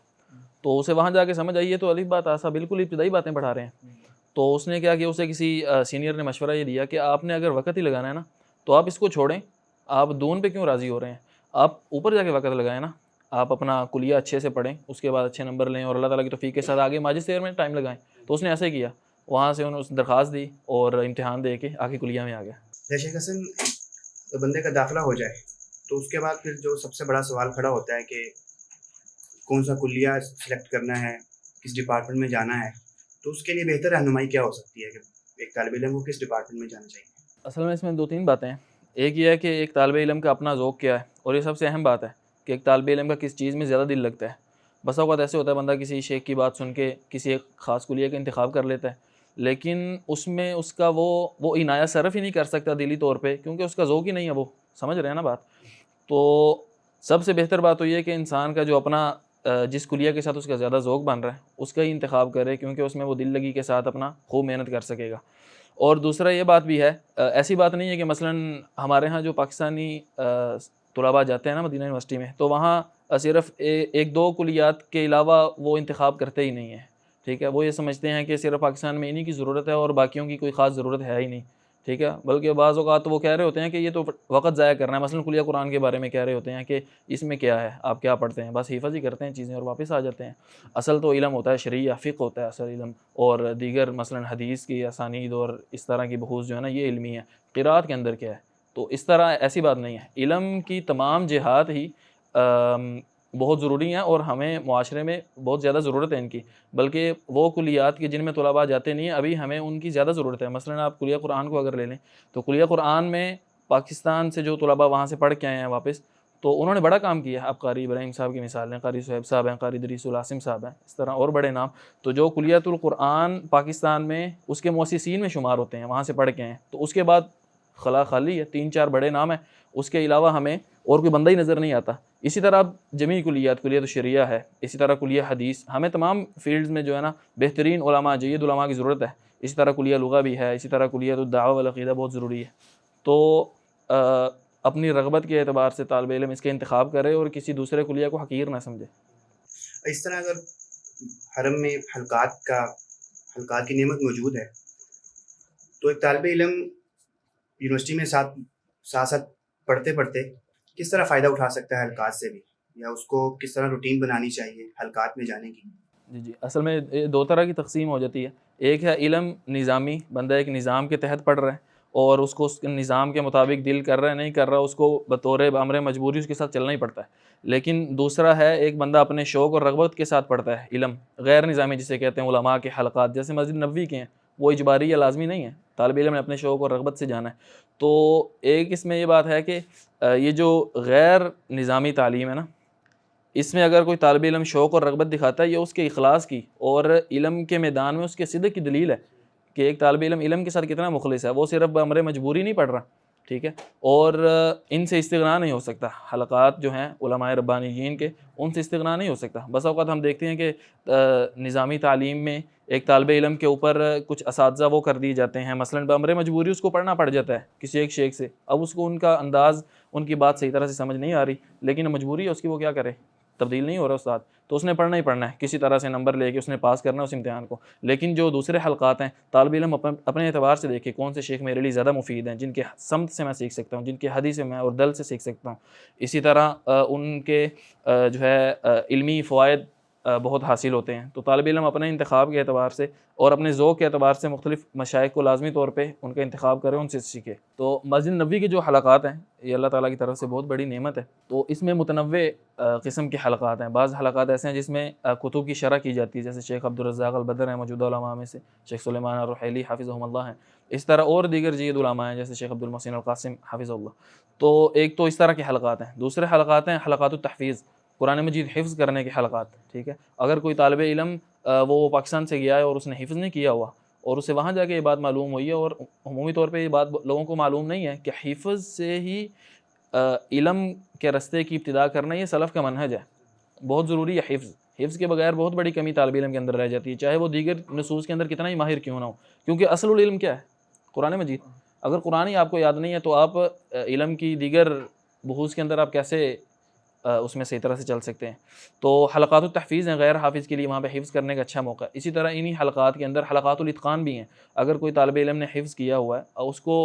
Speaker 3: تو اسے وہاں جا کے سمجھ آئی ہے تو الف بات آسا بالکل ابتدائی باتیں پڑھا رہے ہیں. تو اس نے کیا کہ اسے کسی سینئر نے مشورہ یہ دیا کہ آپ نے اگر وقت ہی لگانا ہے نا تو آپ اس کو چھوڑیں, آپ دون پہ کیوں راضی ہو رہے ہیں, آپ اوپر جا کے وقت لگائیں نا, آپ اپنا کلیہ اچھے سے پڑھیں, اس کے بعد اچھے نمبر لیں اور اللہ تعالیٰ کی توفیق کے ساتھ آگے ماجسٹر میں ٹائم لگائیں. تو اس نے ایسے ہی کیا, وہاں سے انہوں نے درخواست دی اور امتحان دے کے آگے کلیہ میں آ گیا.
Speaker 1: شیخ حسن, بندے کا داخلہ ہو جائے تو اس کے بعد پھر جو سب سے بڑا سوال کھڑا ہوتا ہے کہ کون سا کلیہ سلیکٹ کرنا ہے, کس ڈپارٹمنٹ میں جانا ہے, تو اس کے لیے بہتر رہنمائی کیا ہو سکتی ہے کہ ایک طالب علم کو کس ڈپارٹمنٹ میں جانا چاہیے؟
Speaker 3: اصل میں اس میں 2-3 باتیں ہیں. ایک یہ ہے کہ ایک طالب علم کا اپنا ذوق کیا ہے, اور یہ سب سے اہم بات ہے کہ ایک طالب علم کا کس چیز میں زیادہ دل لگتا ہے. بسا اوقات ایسے ہوتا ہے بندہ کسی شیخ کی بات سن کے کسی ایک خاص کلیہ کا انتخاب کر لیتا ہے, لیکن اس میں اس کا وہ عنایت صرف ہی نہیں کر سکتا دلی طور پہ, کیونکہ اس کا ذوق ہی نہیں ہے. وہ سمجھ رہے ہیں نا بات. تو سب سے بہتر بات تو یہ ہے کہ انسان کا جو اپنا جس کلیہ کے ساتھ اس کا زیادہ ذوق بن رہا ہے اس کا ہی انتخاب کرے, کیونکہ اس میں وہ دل لگی کے ساتھ اپنا خوب محنت کر سکے گا. اور دوسرا یہ بات بھی ہے, ایسی بات نہیں ہے کہ مثلا ہمارے ہاں جو پاکستانی طلباء جاتے ہیں نا مدینہ یونیورسٹی میں, تو وہاں صرف 1-2 کلیات کے علاوہ وہ انتخاب کرتے ہی نہیں ہیں. ٹھیک ہے, وہ یہ سمجھتے ہیں کہ صرف پاکستان میں انہی کی ضرورت ہے اور باقیوں کی کوئی خاص ضرورت ہے ہی نہیں. ٹھیک ہے, بلکہ بعض اوقات وہ کہہ رہے ہوتے ہیں کہ یہ تو وقت ضائع کرنا ہے. مثلا کلیہ قرآن کے بارے میں کہہ رہے ہوتے ہیں کہ اس میں کیا ہے, آپ کیا پڑھتے ہیں, بس حفظ ہی کرتے ہیں چیزیں اور واپس آ جاتے ہیں. اصل تو علم ہوتا ہے شرعیہ, فقہ ہوتا ہے اصل علم, اور دیگر مثلا حدیث کی اسانید اور اس طرح کی بحوث جو ہے نا یہ علمی ہے. قرات کے اندر کیا ہے, تو اس طرح ایسی بات نہیں ہے. علم کی تمام جہات ہی بہت ضروری ہیں اور ہمیں معاشرے میں بہت زیادہ ضرورت ہے ان کی. بلکہ وہ کلیات کی جن میں طلباء جاتے نہیں ہیں, ابھی ہمیں ان کی زیادہ ضرورت ہے. مثلا آپ کلیہ قرآن کو اگر لے لیں تو کلیہ قرآن میں پاکستان سے جو طلباء وہاں سے پڑھ کے آئے ہیں واپس, تو انہوں نے بڑا کام کیا ہے. آپ قاری ابراہیم صاحب کی مثال ہیں, قاری صہیب صاحب ہیں, قاری ادریس العاصم صاحب ہیں, اس طرح اور بڑے نام. تو جو کلیۃ القرآن پاکستان میں اس کے مؤسسین میں شمار ہوتے ہیں, وہاں سے پڑھ کے ہیں, تو اس کے بعد خلا خالی ہے, 3-4 بڑے نام ہیں. اس کے علاوہ ہمیں اور کوئی بندہ ہی نظر نہیں آتا. اسی طرح جمیع کلیات, کلیۃ الشریعہ ہے, اسی طرح کلیہ حدیث, ہمیں تمام فیلڈز میں جو ہے نا بہترین علماء, جید علماء کی ضرورت ہے. اسی طرح کلیہ لغہ بھی ہے, اسی طرح کلیۃ الدعوہ والعقیدہ بہت ضروری ہے. تو اپنی رغبت کے اعتبار سے طالب علم اس کے انتخاب کرے اور کسی دوسرے کلیہ کو حقیر نہ سمجھے.
Speaker 1: اس طرح اگر حرم میں حلقات کی نعمت موجود ہے تو ایک طالب علم یونیورسٹی میں ساتھ پڑھتے کس طرح فائدہ اٹھا سکتا ہے حلقات سے بھی, یا اس کو کس طرح روٹین بنانی چاہیے حلقات میں جانے کی؟
Speaker 3: جی, اصل میں 2 طرح کی تقسیم ہو جاتی ہے. ایک ہے علم نظامی, بندہ ایک نظام کے تحت پڑھ رہا ہے اور اس کو اس نظام کے مطابق دل کر رہا ہے نہیں کر رہا, اس کو بطور امر مجبوری اس کے ساتھ چلنا ہی پڑتا ہے. لیکن دوسرا ہے ایک بندہ اپنے شوق اور رغبت کے ساتھ پڑھتا ہے علم, غیر نظامی جسے کہتے ہیں علماء کے حلقات, جیسے مسجد نبوی کے ہیں, وہ اجباری یا لازمی نہیں ہے, طالب علم نے اپنے شوق اور رغبت سے جانا ہے. تو ایک اس میں یہ بات ہے کہ یہ جو غیر نظامی تعلیم ہے نا, اس میں اگر کوئی طالب علم شوق اور رغبت دکھاتا ہے, یہ اس کے اخلاص کی اور علم کے میدان میں اس کے صدق کی دلیل ہے کہ ایک طالب علم علم کے ساتھ کتنا مخلص ہے. وہ صرف امر مجبوری نہیں پڑھ رہا, ٹھیک ہے، اور ان سے استغنا نہیں ہو سکتا، حلقات جو ہیں علماء ربانیین کے ان سے استغنا نہیں ہو سکتا۔ بس اوقات ہم دیکھتے ہیں کہ نظامی تعلیم میں ایک طالب علم کے اوپر کچھ اساتذہ وہ کر دیے جاتے ہیں، مثلاً بامر مجبوری اس کو پڑھنا پڑ جاتا ہے کسی ایک شیخ سے، اب اس کو ان کا انداز ان کی بات صحیح طرح سے سمجھ نہیں آ رہی، لیکن مجبوری ہے اس کی، وہ کیا کرے، تبدیل نہیں ہو رہا استاد، تو اس نے پڑھنا ہی پڑھنا ہے، کسی طرح سے نمبر لے کے اس نے پاس کرنا ہے اس امتحان کو۔ لیکن جو دوسرے حلقات ہیں، طالب علم اپنے اعتبار سے دیکھے کون سے شیخ میرے لیے زیادہ مفید ہیں، جن کے سمت سے میں سیکھ سکتا ہوں، جن کے حدیث سے میں اور دل سے سیکھ سکتا ہوں، اسی طرح ان کے جو ہے علمی فوائد بہت حاصل ہوتے ہیں، تو طالب علم اپنے انتخاب کے اعتبار سے اور اپنے ذوق کے اعتبار سے مختلف مشائخ کو لازمی طور پہ ان کا انتخاب کرے، ان سے سیکھے۔ تو مسجد نبوی کے جو حلقات ہیں یہ اللہ تعالیٰ کی طرف سے بہت بڑی نعمت ہے، تو اس میں متنوع قسم کے حلقات ہیں۔ بعض حلقات ایسے ہیں جس میں کتب کی شرح کی جاتی ہے، جیسے شیخ عبدالرزاق البدر ہیں موجودہ علماء میں سے، شیخ سلیمان الرحیلی حافظہم اللہ ہیں، اس طرح اور دیگر جید علماء ہیں جیسے شیخ عبدالمحسن القاسم حافظ اللہ۔ تو ایک تو اس طرح کے حلقات ہیں، دوسرے حلقات ہیں حلقات التحفیظ، قرآن مجید حفظ کرنے کے حلقات، ٹھیک ہے۔ اگر کوئی طالب علم وہ پاکستان سے گیا ہے اور اس نے حفظ نہیں کیا ہوا اور اسے وہاں جا کے یہ بات معلوم ہوئی ہے، اور عمومی طور پہ یہ بات لوگوں کو معلوم نہیں ہے کہ حفظ سے ہی علم کے رستے کی ابتدا کرنا یہ سلف کا منہج ہے، بہت ضروری ہے حفظ۔ حفظ کے بغیر بہت بڑی کمی طالب علم کے اندر رہ جاتی ہے، چاہے وہ دیگر نصوص کے اندر کتنا ہی ماہر کیوں نہ ہو، کیونکہ اصل العلم کیا ہے؟ قرآن مجید۔ اگر قرآن ہی آپ کو یاد نہیں ہے تو آپ علم کی دیگر بحوث کے اندر آپ کیسے اس میں صحیح طرح سے چل سکتے ہیں؟ تو حلقات التحفیظ ہیں غیر حافظ کے لیے، وہاں پہ حفظ کرنے کا اچھا موقع ہے۔ اسی طرح انہی حلقات کے اندر حلقات الاتقان بھی ہیں، اگر کوئی طالب علم نے حفظ کیا ہوا ہے اور اس کو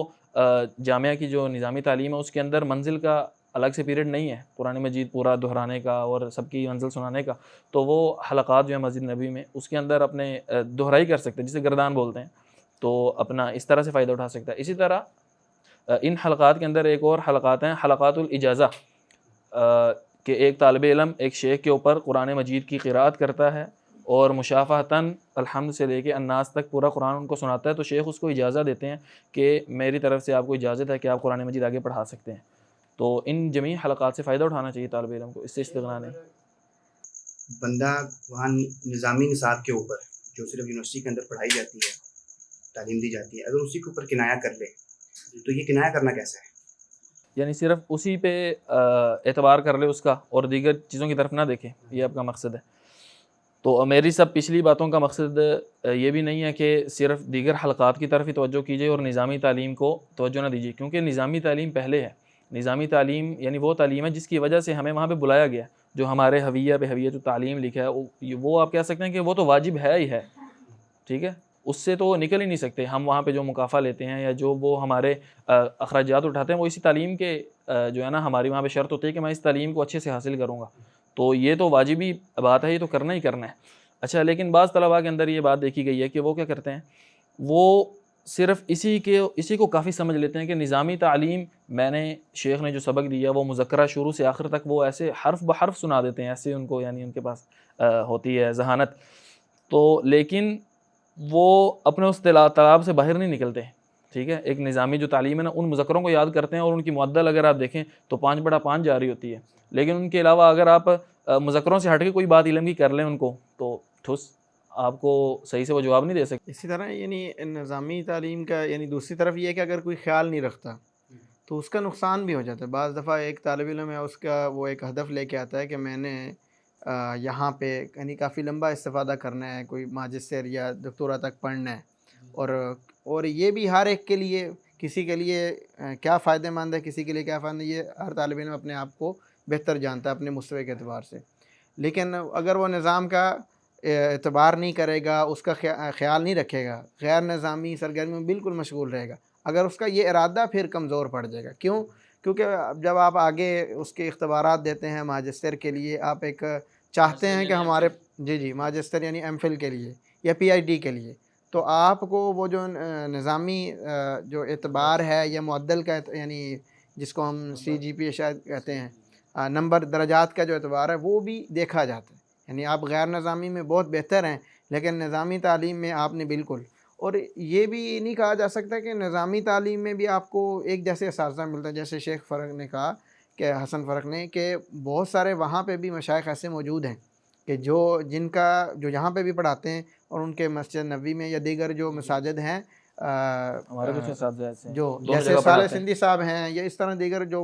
Speaker 3: جامعہ کی جو نظامی تعلیم ہے اس کے اندر منزل کا الگ سے پیریڈ نہیں ہے قرآن مجید پورا دہرانے کا اور سب کی منزل سنانے کا، تو وہ حلقات جو ہیں مسجد نبی میں اس کے اندر اپنے دہرائی کر سکتے ہیں، جسے گردان بولتے ہیں، تو اپنا اس طرح سے فائدہ اٹھا سکتا ہے۔ اسی طرح ان حلقات کے اندر ایک اور حلقات ہیں حلقات الاجازہ، کہ ایک طالب علم ایک شیخ کے اوپر قرآن مجید کی قراءت کرتا ہے اور مشافہتاً الحمد سے لے کے الناس تک پورا قرآن ان کو سناتا ہے، تو شیخ اس کو اجازت دیتے ہیں کہ میری طرف سے آپ کو اجازت ہے کہ آپ قرآن مجید آگے پڑھا سکتے ہیں۔ تو ان جمیع حلقات سے فائدہ اٹھانا چاہیے طالب علم کو، اس سے استغنا نہیں۔
Speaker 1: بندہ وہاں نظامی نصاب کے اوپر جو صرف یونیورسٹی کے اندر پڑھائی جاتی ہے، تعلیم دی جاتی ہے، اگر اسی کے اوپر کنایا کر لے تو یہ کنایا کرنا کیسا ہے؟
Speaker 3: یعنی صرف اسی پہ اعتبار کر لے اس کا اور دیگر چیزوں کی طرف نہ دیکھے، یہ آپ کا مقصد ہے؟ تو میری سب پچھلی باتوں کا مقصد یہ بھی نہیں ہے کہ صرف دیگر حلقات کی طرف ہی توجہ کیجیے اور نظامی تعلیم کو توجہ نہ دیجیے، کیونکہ نظامی تعلیم پہلے ہے۔ نظامی تعلیم یعنی وہ تعلیم ہے جس کی وجہ سے ہمیں وہاں پہ بلایا گیا، جو ہمارے حویہ پہ حویۃ تعلیم لکھا ہے، وہ آپ کہہ سکتے ہیں کہ وہ تو واجب ہے ہی ہے، ٹھیک ہے، اس سے تو نکل ہی نہیں سکتے۔ ہم وہاں پہ جو مکافہ لیتے ہیں یا جو وہ ہمارے اخراجات اٹھاتے ہیں وہ اسی تعلیم کے جو ہے نا، ہماری وہاں پہ شرط ہوتی ہے کہ میں اس تعلیم کو اچھے سے حاصل کروں گا، تو یہ تو واجبی بات ہے، یہ تو کرنا ہی کرنا ہے۔ اچھا، لیکن بعض طلباء کے اندر یہ بات دیکھی گئی ہے کہ وہ کیا کرتے ہیں، وہ صرف اسی کو کافی سمجھ لیتے ہیں کہ نظامی تعلیم، میں نے شیخ نے جو سبق دیا وہ مذکرہ شروع سے آخر تک وہ ایسے حرف بحرف سنا دیتے ہیں، ایسے ان کو یعنی ان کے پاس ہوتی ہے ذہانت، تو لیکن وہ اپنے اس تالاب سے باہر نہیں نکلتے، ٹھیک ہے۔ ایک نظامی جو تعلیم ہے نا، ان مذکروں کو یاد کرتے ہیں اور ان کی معدل اگر آپ دیکھیں تو 5/5 جاری ہوتی ہے، لیکن ان کے علاوہ اگر آپ مذکروں سے ہٹ کے کوئی بات علم کی کر لیں ان کو، تو ٹھوس آپ کو صحیح سے وہ جواب نہیں دے سکتے۔
Speaker 2: اسی طرح یعنی نظامی تعلیم کا یعنی دوسری طرف یہ ہے کہ اگر کوئی خیال نہیں رکھتا تو اس کا نقصان بھی ہو جاتا ہے۔ بعض دفعہ ایک طالب علم ہے، اس کا وہ ایک ہدف لے کے آتا ہے کہ میں نے یہاں پہ یعنی کافی لمبا استفادہ کرنا ہے، کوئی ماجسٹر یا دکتورا تک پڑھنا ہے، اور یہ بھی ہر ایک کے لیے، کسی کے لیے کیا فائدہ مند ہے، کسی کے لیے کیا فائدہ، یہ ہر طالب علم اپنے آپ کو بہتر جانتا ہے اپنے مستوی کے اعتبار سے۔ لیکن اگر وہ نظام کا اعتبار نہیں کرے گا، اس کا خیال نہیں رکھے گا، غیر نظامی سرگرمی میں بالکل مشغول رہے گا، اگر اس کا یہ ارادہ پھر کمزور پڑ جائے گا۔ کیونکہ جب آپ آگے اس کے اختبارات دیتے ہیں ماجسٹر کے لیے، آپ ایک چاہتے ہیں کہ ہمارے جی ماجسٹر یعنی ایم فل کے لیے یا پی ایچ ڈی کے لیے، تو آپ کو وہ جو نظامی جو اعتبار ہے یا معدل کا یعنی جس کو ہم CGPA شاید کہتے ہیں، نمبر درجات کا جو اعتبار ہے وہ بھی دیکھا جاتا ہے۔ یعنی آپ غیر نظامی میں بہت بہتر ہیں لیکن نظامی تعلیم میں آپ نے بالکل، اور یہ بھی نہیں کہا جا سکتا کہ نظامی تعلیم میں بھی آپ کو ایک جیسے اساتذہ ملتا ہے، جیسے شیخ فرق نے کہا کہ حسن فرق نے، کہ بہت سارے وہاں پہ بھی مشائخ ایسے موجود ہیں کہ جو یہاں پہ بھی پڑھاتے ہیں اور ان کے مسجد نبوی میں یا دیگر جو مساجد ہیں
Speaker 3: ہمارے کچھ اساتذہ ایسے ہیں
Speaker 2: جو
Speaker 3: دونوں
Speaker 2: جیسے
Speaker 3: جگہ
Speaker 2: صالح
Speaker 3: پڑھاتے ہیں.
Speaker 2: سندھی صاحب ہیں یا اس طرح دیگر جو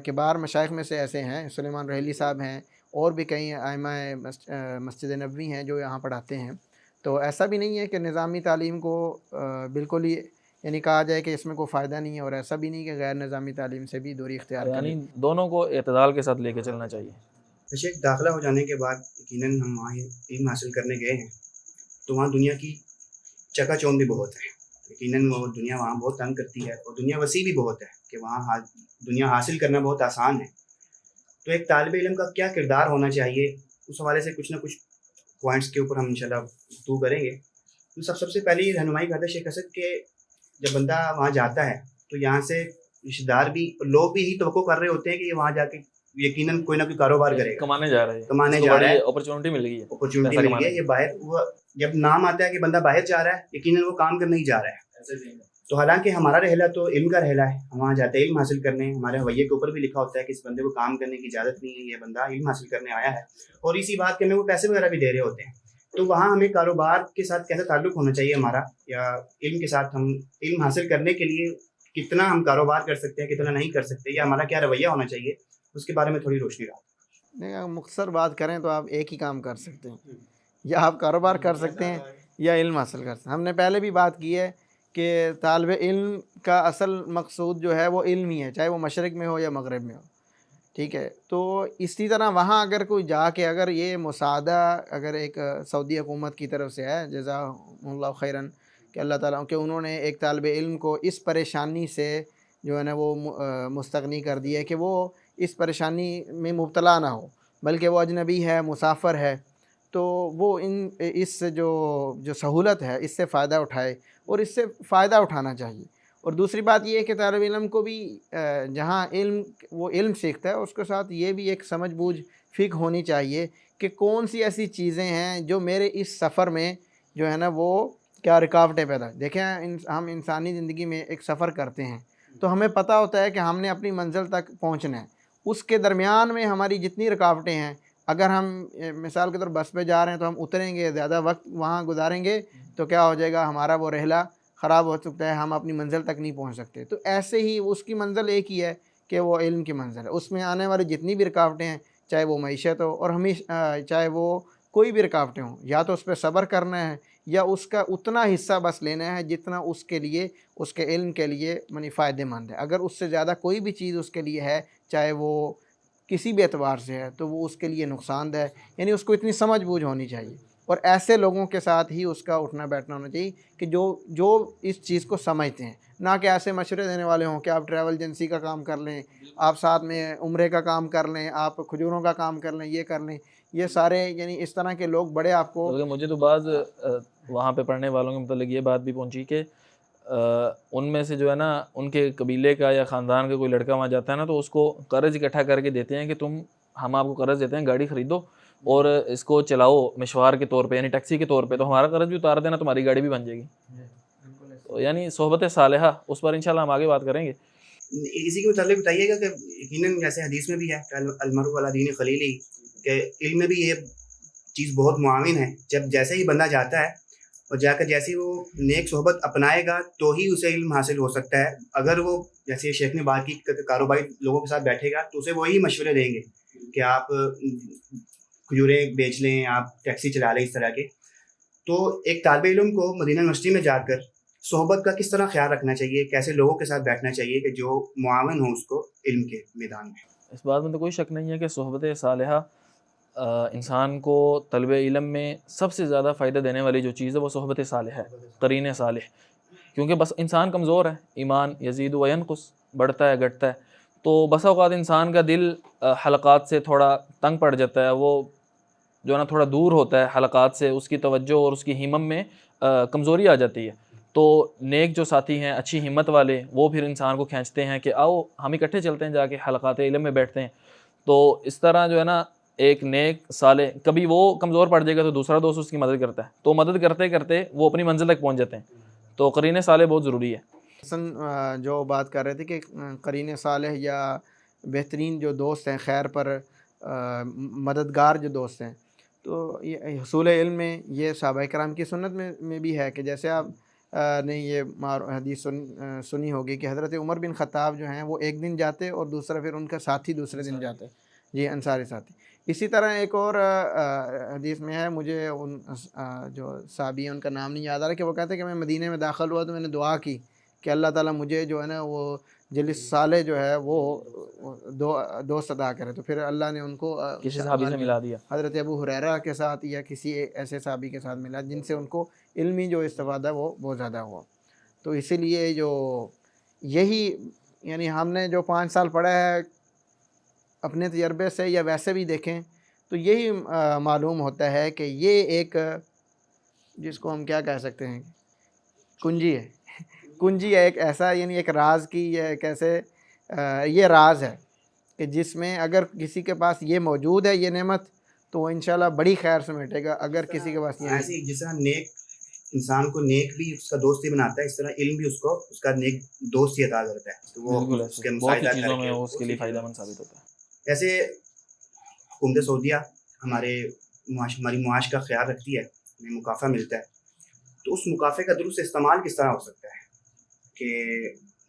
Speaker 2: کبار مشائخ میں سے ایسے ہیں، سلیمان ریحلی صاحب ہیں، اور بھی کئی ائمہ مسجد نبوی ہیں جو یہاں پڑھاتے ہیں. تو ایسا بھی نہیں ہے کہ نظامی تعلیم کو بالکل ہی یعنی کہا جائے کہ اس میں کوئی فائدہ نہیں ہے، اور ایسا بھی نہیں کہ غیر نظامی تعلیم سے بھی دوری اختیار کریں.
Speaker 3: یعنی دونوں کو اعتدال کے ساتھ لے کے چلنا چاہیے.
Speaker 1: شیخ داخلہ ہو جانے کے بعد یقیناً ہم وہاں علم حاصل کرنے گئے ہیں تو وہاں دنیا کی چکا چوند بھی بہت ہے. یقیناً وہ دنیا وہاں بہت تنگ کرتی ہے، اور دنیا وسیع بھی بہت ہے کہ وہاں دنیا حاصل کرنا بہت آسان ہے. تو ایک طالب علم کا کیا کردار ہونا چاہیے، اس حوالے سے کچھ نہ کچھ پوائنٹس کے اوپر ہم انشاءاللہ گفتگو کریں گے. تو سب سے پہلی رہنمائی کرتا ہے شیخ اسد کہ جب بندہ وہاں جاتا ہے تو یہاں سے رشتہ دار بھی لوگ بھی ہی توقع کر رہے ہوتے ہیں کہ یہ وہاں جا کے یقیناً کوئی نہ کوئی کاروبار کرے گا،
Speaker 3: کمانے جا رہے ہیں،
Speaker 1: کمانے
Speaker 3: اس کو
Speaker 1: جا رہا
Speaker 3: بڑی
Speaker 1: ہے،
Speaker 3: اپرچونٹی مل گئی ہے،
Speaker 1: اپرچونٹی
Speaker 3: پیسہ
Speaker 1: مل گئی ہے. یہ باہر وہ جب نام آتا ہے کہ بندہ باہر جا رہا ہے، یقیناً وہ کام کرنے ہی جا رہا ہے. تو حالانکہ ہمارا رحلہ تو علم کا رحلہ ہے، ہم وہاں جاتے ہیں علم حاصل کرنے. ہمارے ہویے کے اوپر بھی لکھا ہوتا ہے کہ اس بندے کو کام کرنے کی اجازت نہیں ہے، یہ بندہ علم حاصل کرنے آیا ہے، اور اسی بات کے ہمیں وہ پیسے وغیرہ بھی دے رہے ہوتے ہیں. تو وہاں ہمیں کاروبار کے ساتھ کیسا تعلق ہونا چاہیے ہمارا، یا علم کے ساتھ ہم علم حاصل کرنے کے لیے کتنا ہم کاروبار کر سکتے ہیں، کتنا نہیں کر سکتے، یا ہمارا کیا رویہ ہونا چاہیے، اس کے بارے میں تھوڑی روشنی ڈالیں.
Speaker 2: نہیں، اگر مختصر بات کریں تو آپ ایک ہی کام کر سکتے ہیں، یا آپ کاروبار کر سکتے ہیں یا علم حاصل کر سکتے ہیں. ہم نے پہلے بھی بات کی ہے کہ طالب علم کا اصل مقصود جو ہے وہ علم ہی ہے، چاہے وہ مشرق میں ہو یا مغرب میں ہو. ٹھیک ہے، تو اسی طرح وہاں اگر کوئی جا کے اگر یہ مساعدہ اگر ایک سعودی حکومت کی طرف سے ہے، جزاہم اللہ خیراً، کہ اللہ تعالیٰ کہ انہوں نے ایک طالب علم کو اس پریشانی سے جو ہے نا وہ مستغنی کر دی ہے کہ وہ اس پریشانی میں مبتلا نہ ہو، بلکہ وہ اجنبی ہے، مسافر ہے، تو وہ اس جو سہولت ہے اس سے فائدہ اٹھائے، اور اس سے فائدہ اٹھانا چاہیے. اور دوسری بات یہ ہے کہ طالب علم کو بھی جہاں وہ علم سیکھتا ہے اس کے ساتھ یہ بھی ایک سمجھ بوجھ فکر ہونی چاہیے کہ کون سی ایسی چیزیں ہیں جو میرے اس سفر میں جو ہے نا وہ کیا رکاوٹیں پیدا. دیکھیں ہم انسانی زندگی میں ایک سفر کرتے ہیں تو ہمیں پتہ ہوتا ہے کہ ہم نے اپنی منزل تک پہنچنا ہے. اس کے درمیان میں ہماری جتنی رکاوٹیں ہیں، اگر ہم مثال کے طور بس پہ جا رہے ہیں تو ہم اتریں گے، زیادہ وقت وہاں گزاریں گے تو کیا ہو جائے گا، ہمارا وہ رحلہ خراب ہو سکتا ہے، ہم اپنی منزل تک نہیں پہنچ سکتے. تو ایسے ہی اس کی منزل ایک ہی ہے کہ وہ علم کی منزل ہے. اس میں آنے والی جتنی بھی رکاوٹیں ہیں، چاہے وہ معیشت ہو اور چاہے وہ کوئی بھی رکاوٹیں ہوں، یا تو اس پہ صبر کرنا ہے یا اس کا اتنا حصہ بس لینا ہے جتنا اس کے لیے، اس کے علم کے لیے فائدہ مند ہے. اگر اس سے زیادہ کوئی بھی چیز اس کے لیے ہے، چاہے وہ کسی بھی اعتبار سے ہے، تو وہ اس کے لیے نقصان دہ ہے. یعنی اس کو اتنی سمجھ بوجھ ہونی چاہیے، اور ایسے لوگوں کے ساتھ ہی اس کا اٹھنا بیٹھنا ہونا چاہیے کہ جو اس چیز کو سمجھتے ہیں، نہ کہ ایسے مشورے دینے والے ہوں کہ آپ ٹریول ایجنسی کا کام کر لیں، آپ ساتھ میں عمرے کا کام کر لیں، آپ کھجوروں کا کام کر لیں، یہ کر لیں. یہ سارے یعنی اس طرح کے لوگ بڑے آپ کو.
Speaker 3: مجھے تو بعض وہاں پہ پڑھنے والوں کے متعلق یہ بات بھی پہنچی کہ ان میں سے جو ہے نا ان کے قبیلے کا یا خاندان کا کوئی لڑکا وہاں جاتا ہے نا تو اس کو قرض اکٹھا کر کے دیتے ہیں کہ ہم آپ کو قرض دیتے ہیں، گاڑی خریدو اور اس کو چلاؤ مشوار کے طور پہ، یعنی ٹیکسی کے طور پہ، تو ہمارا قرض بھی اتار دینا، تمہاری گاڑی بھی بن جائے گی. یعنی صحبت صالحہ، اس پر انشاءاللہ ہم آگے بات کریں گے.
Speaker 1: اسی کے متعلق بتائیے گا کہ یقیناً جیسے حدیث میں بھی ہے کہ المرء علی دین خلیلہ، کہ علم میں بھی یہ چیز بہت معاون ہے. جب جیسے ہی بندہ جاتا ہے اور جا کر جیسے وہ نیک صحبت اپنائے گا تو ہی اسے علم حاصل ہو سکتا ہے. اگر وہ جیسے شیخ نے بات کی کاروباری لوگوں کے ساتھ بیٹھے گا تو اسے وہی مشورے دیں گے کہ آپ کھجوریں بیچ لیں، آپ ٹیکسی چلا لیں، اس طرح کے. تو ایک طالب علم کو مدینہ یونیورسٹی میں جا کر صحبت کا کس طرح خیال رکھنا چاہیے، کیسے لوگوں کے ساتھ بیٹھنا چاہیے کہ جو معاون ہوں اس کو علم کے میدان میں.
Speaker 3: اس بات میں تو کوئی شک نہیں ہے کہ صحبت صالحہ انسان کو طلب علم میں سب سے زیادہ فائدہ دینے والی جو چیز ہے وہ صحبت صالح ہے، قرین صالح. کیونکہ بس انسان کمزور ہے، ایمان یزید و ینقص، بڑھتا ہے گھٹتا ہے. تو بسا اوقات انسان کا دل حلقات سے تھوڑا تنگ پڑ جاتا ہے، وہ جو ہے نا تھوڑا دور ہوتا ہے حلقات سے، اس کی توجہ اور اس کی ہمم میں کمزوری آ جاتی ہے. تو نیک جو ساتھی ہیں، اچھی ہمت والے، وہ پھر انسان کو کھینچتے ہیں کہ آؤ ہم اکٹھے چلتے ہیں، جا کے حلقات علم میں بیٹھتے ہیں. تو اس طرح جو ہے نا ایک نیک صالح، کبھی وہ کمزور پڑ جائے گا تو دوسرا دوست اس کی مدد کرتا ہے، تو مدد کرتے کرتے وہ اپنی منزل تک پہنچ جاتے ہیں. تو قرین صالح بہت ضروری ہے.
Speaker 2: حسن جو بات کر رہے تھے کہ قرین صالح یا بہترین جو دوست ہیں، خیر پر مددگار جو دوست ہیں، تو یہ حصول علم میں یہ صحابہ کرام کی سنت میں بھی ہے کہ جیسے آپ نے یہ حدیث سنی ہوگی کہ حضرت عمر بن خطاب جو ہیں وہ ایک دن جاتے اور دوسرا پھر ان کا ساتھی دوسرے دن جاتے، جی انصاری ساتھی۔ اسی طرح ایک اور حدیث میں ہے، مجھے ان جو صحابی ہیں ان کا نام نہیں یاد آ رہا، کہ وہ کہتے ہیں کہ میں مدینے میں داخل ہوا تو میں نے دعا کی کہ اللہ تعالیٰ مجھے جو ہے نا وہ جلس صالح جو ہے وہ دوست ادا کرے، تو پھر اللہ نے ان کو
Speaker 3: کسی صحابی سے ملا دیا،
Speaker 2: حضرت ابو ہریرہ کے ساتھ یا کسی ایسے صحابی کے ساتھ ملا جن سے ان کو علمی جو استفادہ وہ بہت زیادہ ہوا۔ تو اسی لیے جو یہی یعنی ہم نے جو 5 سال پڑھا ہے اپنے تجربے سے یا ویسے بھی دیکھیں تو یہی معلوم ہوتا ہے کہ یہ ایک جس کو ہم کیا کہہ سکتے ہیں کنجی ہے، کنجی ہے ایک ایسا، یعنی ایک راز کی، یہ ایک ایسے یہ راز ہے کہ جس میں اگر کسی کے پاس یہ موجود ہے یہ نعمت تو وہ انشاءاللہ بڑی خیر سمیٹے گا، اگر کسی کے پاس یہ
Speaker 1: ایسے جس طرح نیک انسان کو نیک بھی اس کا دوست ہی بناتا ہے، اس طرح علم بھی اس کو اس کا نیک دوست ہی عطا کرتا ہے، تو وہ
Speaker 3: بالکل
Speaker 1: اس کے
Speaker 3: ایسے بہت سی
Speaker 1: مساعدہ
Speaker 3: چیزوں
Speaker 1: کر
Speaker 3: میں
Speaker 1: کے
Speaker 3: وہ اس کے لیے فائدہ مند ثابت ہوتا ہے۔
Speaker 1: ایسے حکومت سعودیہ ہماری معاش کا خیال رکھتی ہے، ہمیں مکافع ملتا ہے، تو اس مکافع کا درست استعمال کس طرح ہو سکتا ہے کہ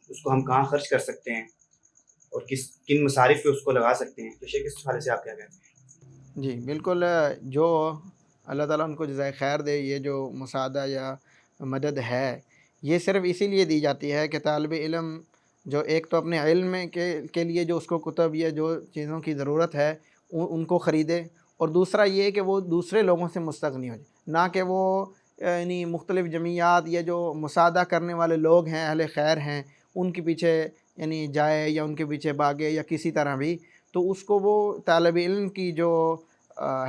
Speaker 1: اس کو ہم کہاں خرچ کر سکتے ہیں اور کن مصارف پہ اس کو لگا سکتے ہیں؟ تو شیخ اس حوالے سے آپ کیا کہتے ہیں؟
Speaker 2: جی بالکل، جو اللہ تعالیٰ ان کو جزائے خیر دے، یہ جو مساعدہ یا مدد ہے یہ صرف اسی لیے دی جاتی ہے کہ طالب علم جو ایک تو اپنے علم کے لیے جو اس کو کتب یا جو چیزوں کی ضرورت ہے ان کو خریدے، اور دوسرا یہ کہ وہ دوسرے لوگوں سے مستغنی ہو جائے، نہ کہ وہ یعنی مختلف جمعیات یا جو مساعدہ کرنے والے لوگ ہیں اہل خیر ہیں ان کے پیچھے یعنی جائے یا ان کے پیچھے بھاگے یا کسی طرح بھی، تو اس کو وہ طالب علم کی جو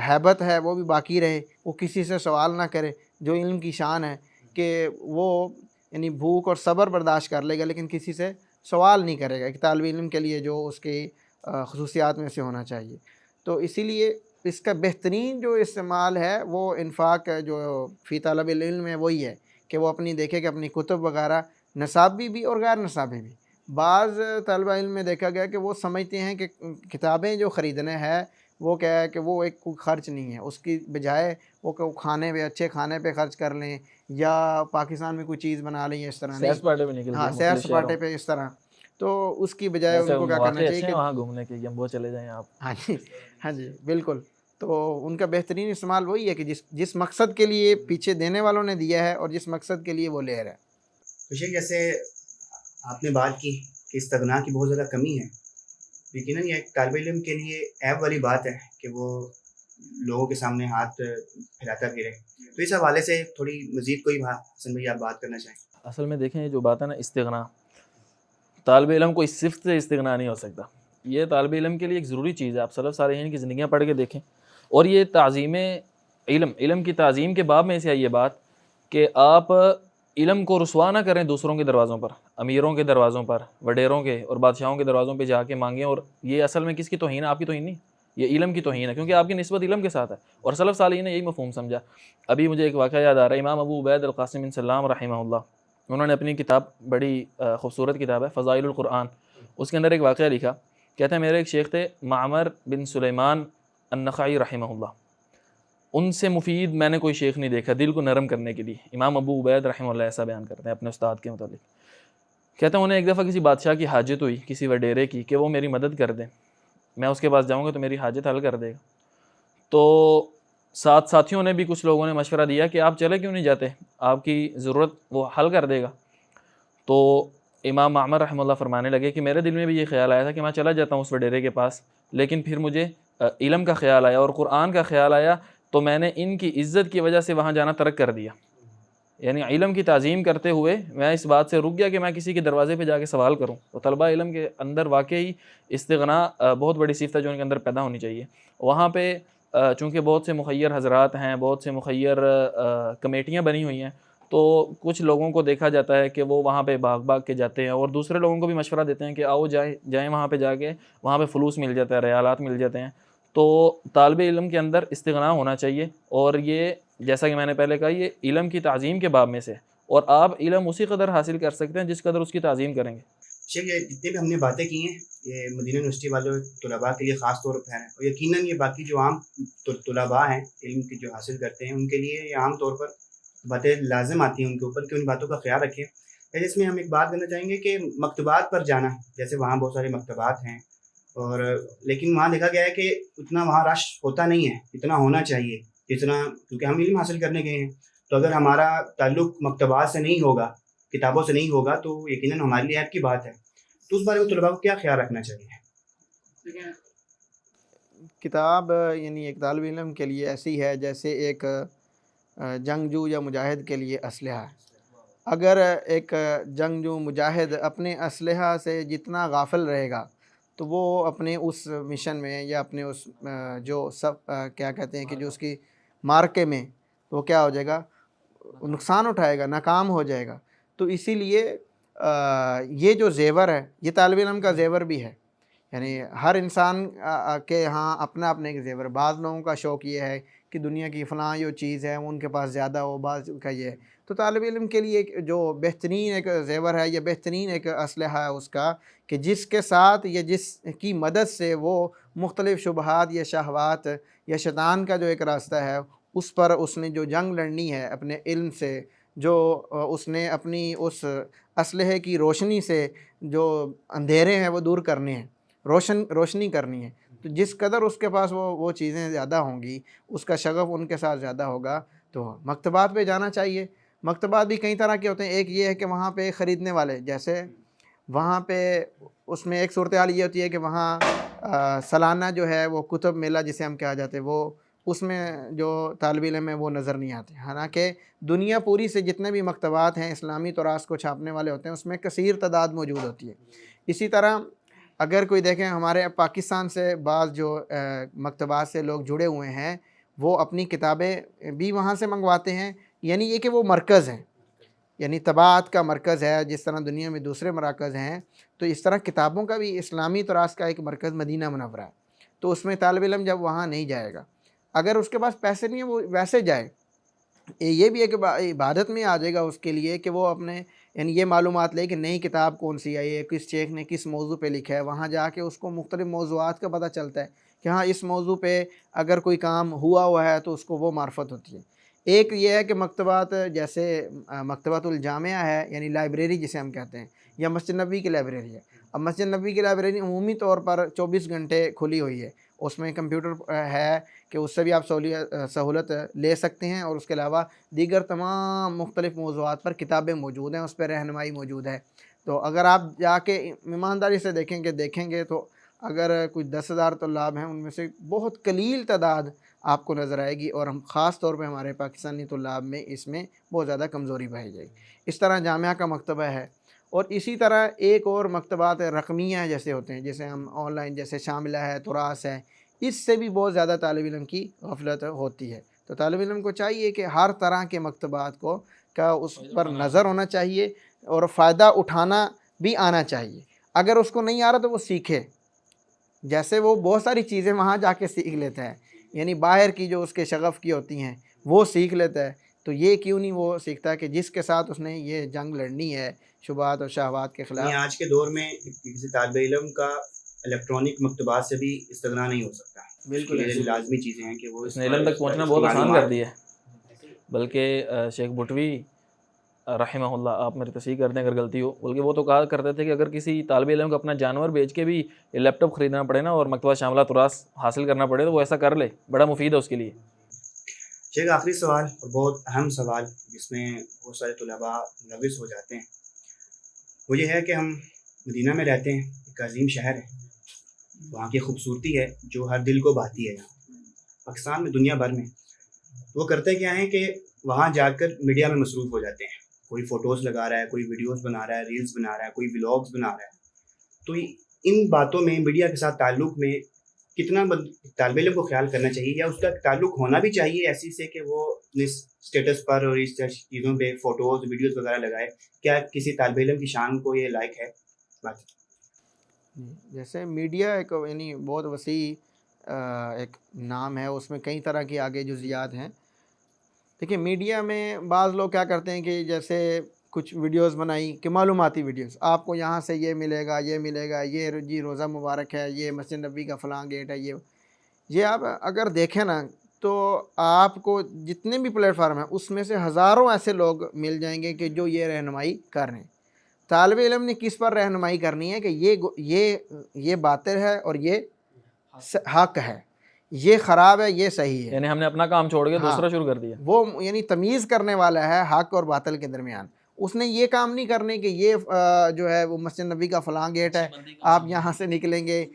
Speaker 2: ہیبت ہے وہ بھی باقی رہے، وہ کسی سے سوال نہ کرے، جو علم کی شان ہے کہ وہ یعنی بھوک اور صبر برداشت کر لے گا لیکن کسی سے سوال نہیں کرے گا، ایک طالب علم کے لیے جو اس کی خصوصیات میں سے ہونا چاہیے۔ تو اسی لیے اس کا بہترین جو استعمال ہے وہ انفاق جو فی طالب العلم ہے وہی ہے کہ وہ اپنی دیکھے کہ اپنی کتب وغیرہ نصابی بھی اور غیر نصابی بھی، بعض طالب علم میں دیکھا گیا کہ وہ سمجھتے ہیں کہ کتابیں جو خریدنے ہیں وہ کیا ہے کہ وہ ایک کوئی خرچ نہیں ہے، اس کی بجائے وہ کھانے پہ اچھے کھانے پہ خرچ کر لیں یا پاکستان میں کوئی چیز بنا لیں، اس طرح
Speaker 3: سیر
Speaker 2: نہیں،
Speaker 3: سپاٹے پہ نکل
Speaker 2: ہاں
Speaker 3: گئے
Speaker 2: سیر
Speaker 3: مختلف شہروں،
Speaker 2: سپاٹے پہ اس طرح، تو اس کی بجائے
Speaker 3: ویسے
Speaker 2: ان کو کیا کرنا
Speaker 3: مواقع
Speaker 2: چاہیے
Speaker 3: اچھے
Speaker 2: کہ
Speaker 3: ہیں وہاں گھومنے کے، جمبو چلے جائیں آپ۔
Speaker 2: ہاں جی، ہاں جی بالکل، تو ان کا بہترین استعمال وہی ہے کہ جس مقصد کے لیے پیچھے دینے والوں نے دیا ہے اور جس مقصد کے لیے وہ لے رہا ہے۔
Speaker 1: تو شیخ جیسے آپ نے بات کی کہ استغنا کی بہت زیادہ کمی ہے، یقیناً یہ ایک طالب علم کے لیے عیب والی بات ہے کہ وہ لوگوں کے سامنے ہاتھ پھیلاتا پھرے، تو اس حوالے سے تھوڑی مزید کوئی حسن بھائی آپ بات کرنا چاہیں؟
Speaker 3: اصل میں دیکھیں یہ جو بات ہے نا استغنا، طالب علم کو اس صفت سے استغنا نہیں ہو سکتا، یہ طالب علم کے لیے ایک ضروری چیز ہے۔ آپ سلف صالحین کی زندگیاں پڑھ کے دیکھیں، اور یہ تعظیم علم کی تعظیم کے باب میں سے ہے یہ بات کہ آپ علم کو رسوا نہ کریں دوسروں کے دروازوں پر، امیروں کے دروازوں پر، وڈیروں کے اور بادشاہوں کے دروازوں پہ جا کے مانگیں، اور یہ اصل میں کس کی توہین ہے؟ آپ کی توہین نہیں، یہ علم کی توہین ہے، کیونکہ آپ کی نسبت علم کے ساتھ ہے، اور سلف صالحین نے یہی مفہوم سمجھا۔ ابھی مجھے ایک واقعہ یاد آ رہا ہے، امام ابو عبید القاسم بن سلام رحمہ اللہ، انہوں نے اپنی کتاب، بڑی خوبصورت کتاب ہے فضائل القرآن، اس کے اندر ایک واقعہ لکھا، کہتے ہیں میرے ایک شیخ تھے معمر بن سلیمان النخعی رحمہ اللہ، ان سے مفید میں نے کوئی شیخ نہیں دیکھا دل کو نرم کرنے کے لیے۔ امام ابو عبید رحمہ اللہ ایسا بیان کرتے ہیں اپنے استاد کے متعلق، کہتے ہیں انہیں ایک دفعہ کسی بادشاہ کی حاجت ہوئی، کسی وڈیرے کی، کہ وہ میری مدد کر دیں، میں اس کے پاس جاؤں گا تو میری حاجت حل کر دے گا۔ تو ساتھیوں نے بھی، کچھ لوگوں نے مشورہ دیا کہ آپ چلے کیوں نہیں جاتے، آپ کی ضرورت وہ حل کر دے گا۔ تو امام معمر رحمہ اللہ فرمانے لگے کہ میرے دل میں بھی یہ خیال آیا تھا کہ میں چلا جاتا ہوں اس وڈیرے کے پاس، لیکن پھر مجھے علم کا خیال آیا اور قرآن کا خیال آیا، تو میں نے ان کی عزت کی وجہ سے وہاں جانا ترک کر دیا، یعنی علم کی تعظیم کرتے ہوئے میں اس بات سے رک گیا کہ میں کسی کے دروازے پہ جا کے سوال کروں۔ تو طلبہ علم کے اندر واقعی استغنا بہت بڑی صفت ہے جو ان کے اندر پیدا ہونی چاہیے۔ وہاں پہ چونکہ بہت سے مخیر حضرات ہیں، بہت سے مخیر کمیٹیاں بنی ہوئی ہیں، تو کچھ لوگوں کو دیکھا جاتا ہے کہ وہ وہاں پہ بھاگ کے جاتے ہیں اور دوسرے لوگوں کو بھی مشورہ دیتے ہیں کہ آؤ جائیں وہاں پہ جا کے، وہاں پہ فلوس مل جاتا ہے، ریالات مل جاتے ہیں۔ تو طالب علم کے اندر استغنا ہونا چاہیے، اور یہ جیسا کہ میں نے پہلے کہا یہ علم کی تعظیم کے باب میں سے، اور آپ علم اسی قدر حاصل کر سکتے ہیں جس قدر اس کی تعظیم کریں گے۔
Speaker 1: شیخ یہ جتنے بھی ہم نے باتیں کی ہیں یہ مدینہ یونیورسٹی والوں طلباء کے لیے خاص طور پر ہیں، اور یقیناً یہ باقی جو عام طلباء ہیں علم کی جو حاصل کرتے ہیں ان کے لیے یہ عام طور پر باتیں لازم آتی ہیں ان کے اوپر کہ ان باتوں کا خیال رکھیں. جس میں ہم ایک بات کرنا چاہیں گے کہ مکتبات پر جانا، جیسے وہاں بہت سارے مکتبات ہیں اور لیکن وہاں دیکھا گیا ہے کہ اتنا وہاں رش ہوتا نہیں ہے جتنا ہونا چاہیے، جتنا، کیونکہ ہم علم حاصل کرنے گئے ہیں. تو اگر ہمارا تعلق مکتبات سے نہیں ہوگا، کتابوں سے نہیں ہوگا، تو یقیناً ہمارے لیے عیب کی بات ہے. تو اس بارے میں طلباء کو کیا خیال رکھنا چاہیے؟
Speaker 2: کتاب یعنی ایک طالب علم کے لیے ایسی ہے جیسے ایک جنگجو یا مجاہد کے لیے اسلحہ ہے. اگر ایک جنگجو مجاہد اپنے اسلحہ سے جتنا غافل رہے گا تو وہ اپنے اس مشن میں یا اپنے اس جو سب کیا کہتے ہیں کہ جو اس کی مارکے میں وہ کیا ہو جائے گا، نقصان اٹھائے گا، ناکام ہو جائے گا. تو اسی لیے یہ جو زیور ہے یہ طالب علم کا زیور بھی ہے. یعنی ہر انسان کے ہاں اپنا اپنے ایک زیور. بعض لوگوں کا شوق یہ ہے کہ دنیا کی فلاں جو چیز ہے وہ ان کے پاس زیادہ ہو، بعض کا یہ ہے. تو طالب علم کے لیے ایک جو بہترین ایک زیور ہے یا بہترین ایک اسلحہ ہے اس کا، کہ جس کے ساتھ یا جس کی مدد سے وہ مختلف شبہات یا شہوات یا شیطان کا جو ایک راستہ ہے اس پر اس نے جو جنگ لڑنی ہے اپنے علم سے، جو اس نے اپنی اس اسلحے کی روشنی سے جو اندھیرے ہیں وہ دور کرنے ہیں، روشنی کرنی ہے. تو جس قدر اس کے پاس وہ چیزیں زیادہ ہوں گی، اس کا شغف ان کے ساتھ زیادہ ہوگا. تو مکتبات پہ جانا چاہیے. مکتبات بھی کئی طرح کے ہوتے ہیں. ایک یہ ہے کہ وہاں پہ خریدنے والے، جیسے وہاں پہ اس میں ایک صورتحال یہ ہوتی ہے کہ وہاں سالانہ جو ہے وہ کتب میلہ جسے ہم کہا جاتے ہیں، وہ اس میں جو طالب علم ہے وہ نظر نہیں آتے. حالانکہ دنیا پوری سے جتنے بھی مکتبات ہیں اسلامی تراث کو چھاپنے والے ہوتے ہیں اس میں کثیر تعداد موجود ہوتی ہے. اسی طرح اگر کوئی دیکھیں ہمارے پاکستان سے بعض جو مکتبات سے لوگ جڑے ہوئے ہیں وہ اپنی کتابیں بھی وہاں سے منگواتے ہیں. یعنی یہ کہ وہ مرکز ہیں، یعنی طباعت کا مرکز ہے جس طرح دنیا میں دوسرے مراکز ہیں. تو اس طرح کتابوں کا بھی اسلامی تراث کا ایک مرکز مدینہ منورہ ہے. تو اس میں طالب علم جب وہاں نہیں جائے گا، اگر اس کے پاس پیسے نہیں ہیں وہ ویسے جائے، یہ بھی ایک عبادت میں آ جائے گا اس کے لیے کہ وہ اپنے یعنی یہ معلومات لے کہ نئی کتاب کون سی ہے، یہ کس شیخ نے کس موضوع پہ لکھا ہے. وہاں جا کے اس کو مختلف موضوعات کا پتہ چلتا ہے کہ ہاں اس موضوع پہ اگر کوئی کام ہوا ہے تو اس کو وہ معرفت ہوتی ہے. ایک یہ ہے کہ مکتبات جیسے مکتبۃ الجامعہ ہے، یعنی لائبریری جسے ہم کہتے ہیں، یا مسجد نبوی کی لائبریری ہے. اب مسجد نبوی کی لائبریری عمومی طور پر 24 گھنٹے کھلی ہوئی ہے. اس میں کمپیوٹر ہے کہ اس سے بھی آپ سہولت لے سکتے ہیں، اور اس کے علاوہ دیگر تمام مختلف موضوعات پر کتابیں موجود ہیں، اس پہ رہنمائی موجود ہے. تو اگر آپ جا کے ایمانداری سے دیکھیں گے تو اگر کچھ 10,000 طلاب ہیں ان میں سے بہت قلیل تعداد آپ کو نظر آئے گی، اور ہم خاص طور پہ ہمارے پاکستانی طلاب میں اس میں بہت زیادہ کمزوری پائی جائے گی. اس طرح جامعہ کا مکتبہ ہے. اور اسی طرح ایک اور مکتبات رقمیہ جیسے ہوتے ہیں، جیسے ہم آن لائن جیسے شاملہ ہے، تراث ہے، اس سے بھی بہت زیادہ طالب علم کی غفلت ہوتی ہے. تو طالب علم کو چاہیے کہ ہر طرح کے مکتبات کا اس پر نظر ہونا چاہیے اور فائدہ اٹھانا بھی آنا چاہیے. اگر اس کو نہیں آ رہا تو وہ سیکھے. جیسے وہ بہت ساری چیزیں وہاں جا کے سیکھ لیتا ہے، یعنی باہر کی جو اس کے شغف کی ہوتی ہیں وہ سیکھ لیتا ہے. تو یہ کیوں نہیں وہ سیکھتا ہے کہ جس کے ساتھ اس نے یہ جنگ لڑنی ہے شبہات اور شہوات کے خلاف.
Speaker 1: آج کے دور میں کسی طالب علم کا الیکٹرانک مکتبات سے بھی استغنا نہیں ہو سکتا.
Speaker 2: بالکل
Speaker 1: لازمی چیزیں ہیں کہ وہ
Speaker 3: اس نے علم تک پہنچنا بہت آسان کر دیا ہے. بلکہ شیخ بھٹوی رحمہ اللہ، آپ میری تصحیح کر دیں اگر غلطی ہو، بلکہ وہ تو کہا کرتے تھے کہ اگر کسی طالب علم کو اپنا جانور بیچ کے بھی لیپ ٹاپ خریدنا پڑے نا اور مکتبہ شاملہ تراث حاصل کرنا پڑے تو وہ ایسا کر لے، بڑا مفید ہے اس کے لیے.
Speaker 1: شیخ آخری سوال اور بہت اہم سوال جس میں بہت سارے طلباء ملوث ہو جاتے ہیں، وہ یہ ہے کہ ہم مدینہ میں رہتے ہیں، ایک عظیم شہر ہے، وہاں کی خوبصورتی ہے جو ہر دل کو بھاتی ہے. یہاں پاکستان میں، دنیا بھر میں وہ کرتے کیا ہیں کہ وہاں جا کر میڈیا میں مصروف ہو جاتے ہیں. کوئی فوٹوز لگا رہا ہے، کوئی ویڈیوز بنا رہا ہے، ریلز بنا رہا ہے، کوئی ولاگز بنا رہا ہے. تو ان باتوں میں میڈیا کے ساتھ تعلق میں کتنا طالب علم کو خیال کرنا چاہیے، یا اس کا تعلق ہونا بھی چاہیے ایسی سے کہ وہ اپنے اسٹیٹس پر اور اس چیزوں پہ فوٹوز ویڈیوز وغیرہ لگائے؟ کیا کسی طالب علم کی شان کو یہ لائق ہے بات؟
Speaker 2: جیسے میڈیا ایک یعنی بہت وسیع ایک نام ہے، اس میں کئی طرح کی آگے جزیات ہیں. دیکھیں میڈیا میں بعض لوگ کیا کرتے ہیں کہ جیسے کچھ ویڈیوز بنائی کہ معلوماتی ویڈیوز، آپ کو یہاں سے یہ ملے گا، یہ ملے گا، یہ جی روزہ مبارک ہے، یہ مسجد نبوی کا فلاں گیٹ ہے، یہ آپ اگر دیکھیں نا تو آپ کو جتنے بھی پلیٹ فارم ہیں اس میں سے ہزاروں ایسے لوگ مل جائیں گے کہ جو یہ رہنمائی کر رہے ہیں۔ طالب علم نے کس پر رہنمائی کرنی ہے کہ یہ باطل ہے اور یہ حق ہے، یہ خراب ہے، یہ صحیح ہے۔
Speaker 3: یعنی ہم نے اپنا کام چھوڑ کے
Speaker 2: ہاں،
Speaker 3: دوسرا شروع کر دیا۔
Speaker 2: وہ یعنی تمیز کرنے والا ہے حق اور باطل کے درمیان۔ اس نے یہ کام نہیں کرنے کہ یہ جو ہے وہ مسجد نبی کا فلاں گیٹ ہے، آپ یہاں سے نکلیں گے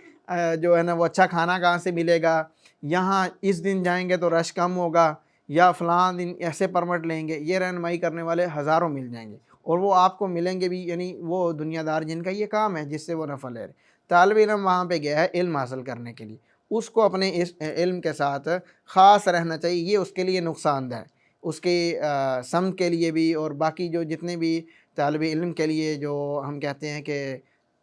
Speaker 2: جو ہے نا وہ اچھا کھانا کہاں سے ملے گا، یہاں اس دن جائیں گے تو رش کم ہوگا، یا فلاں دن ایسے پرمٹ لیں گے۔ یہ رہنمائی کرنے والے ہزاروں مل جائیں گے، اور وہ آپ کو ملیں گے بھی، یعنی وہ دنیا دار جن کا یہ کام ہے جس سے وہ نفع لے رہے۔ طالب علم وہاں پہ گیا ہے علم حاصل کرنے کے لیے، اس کو اپنے اس علم کے ساتھ خاص رہنا چاہیے۔ یہ اس کے لیے نقصان دہ ہے، اس کی سمت کے لیے بھی، اور باقی جو جتنے بھی طالب علم کے لیے جو ہم کہتے ہیں کہ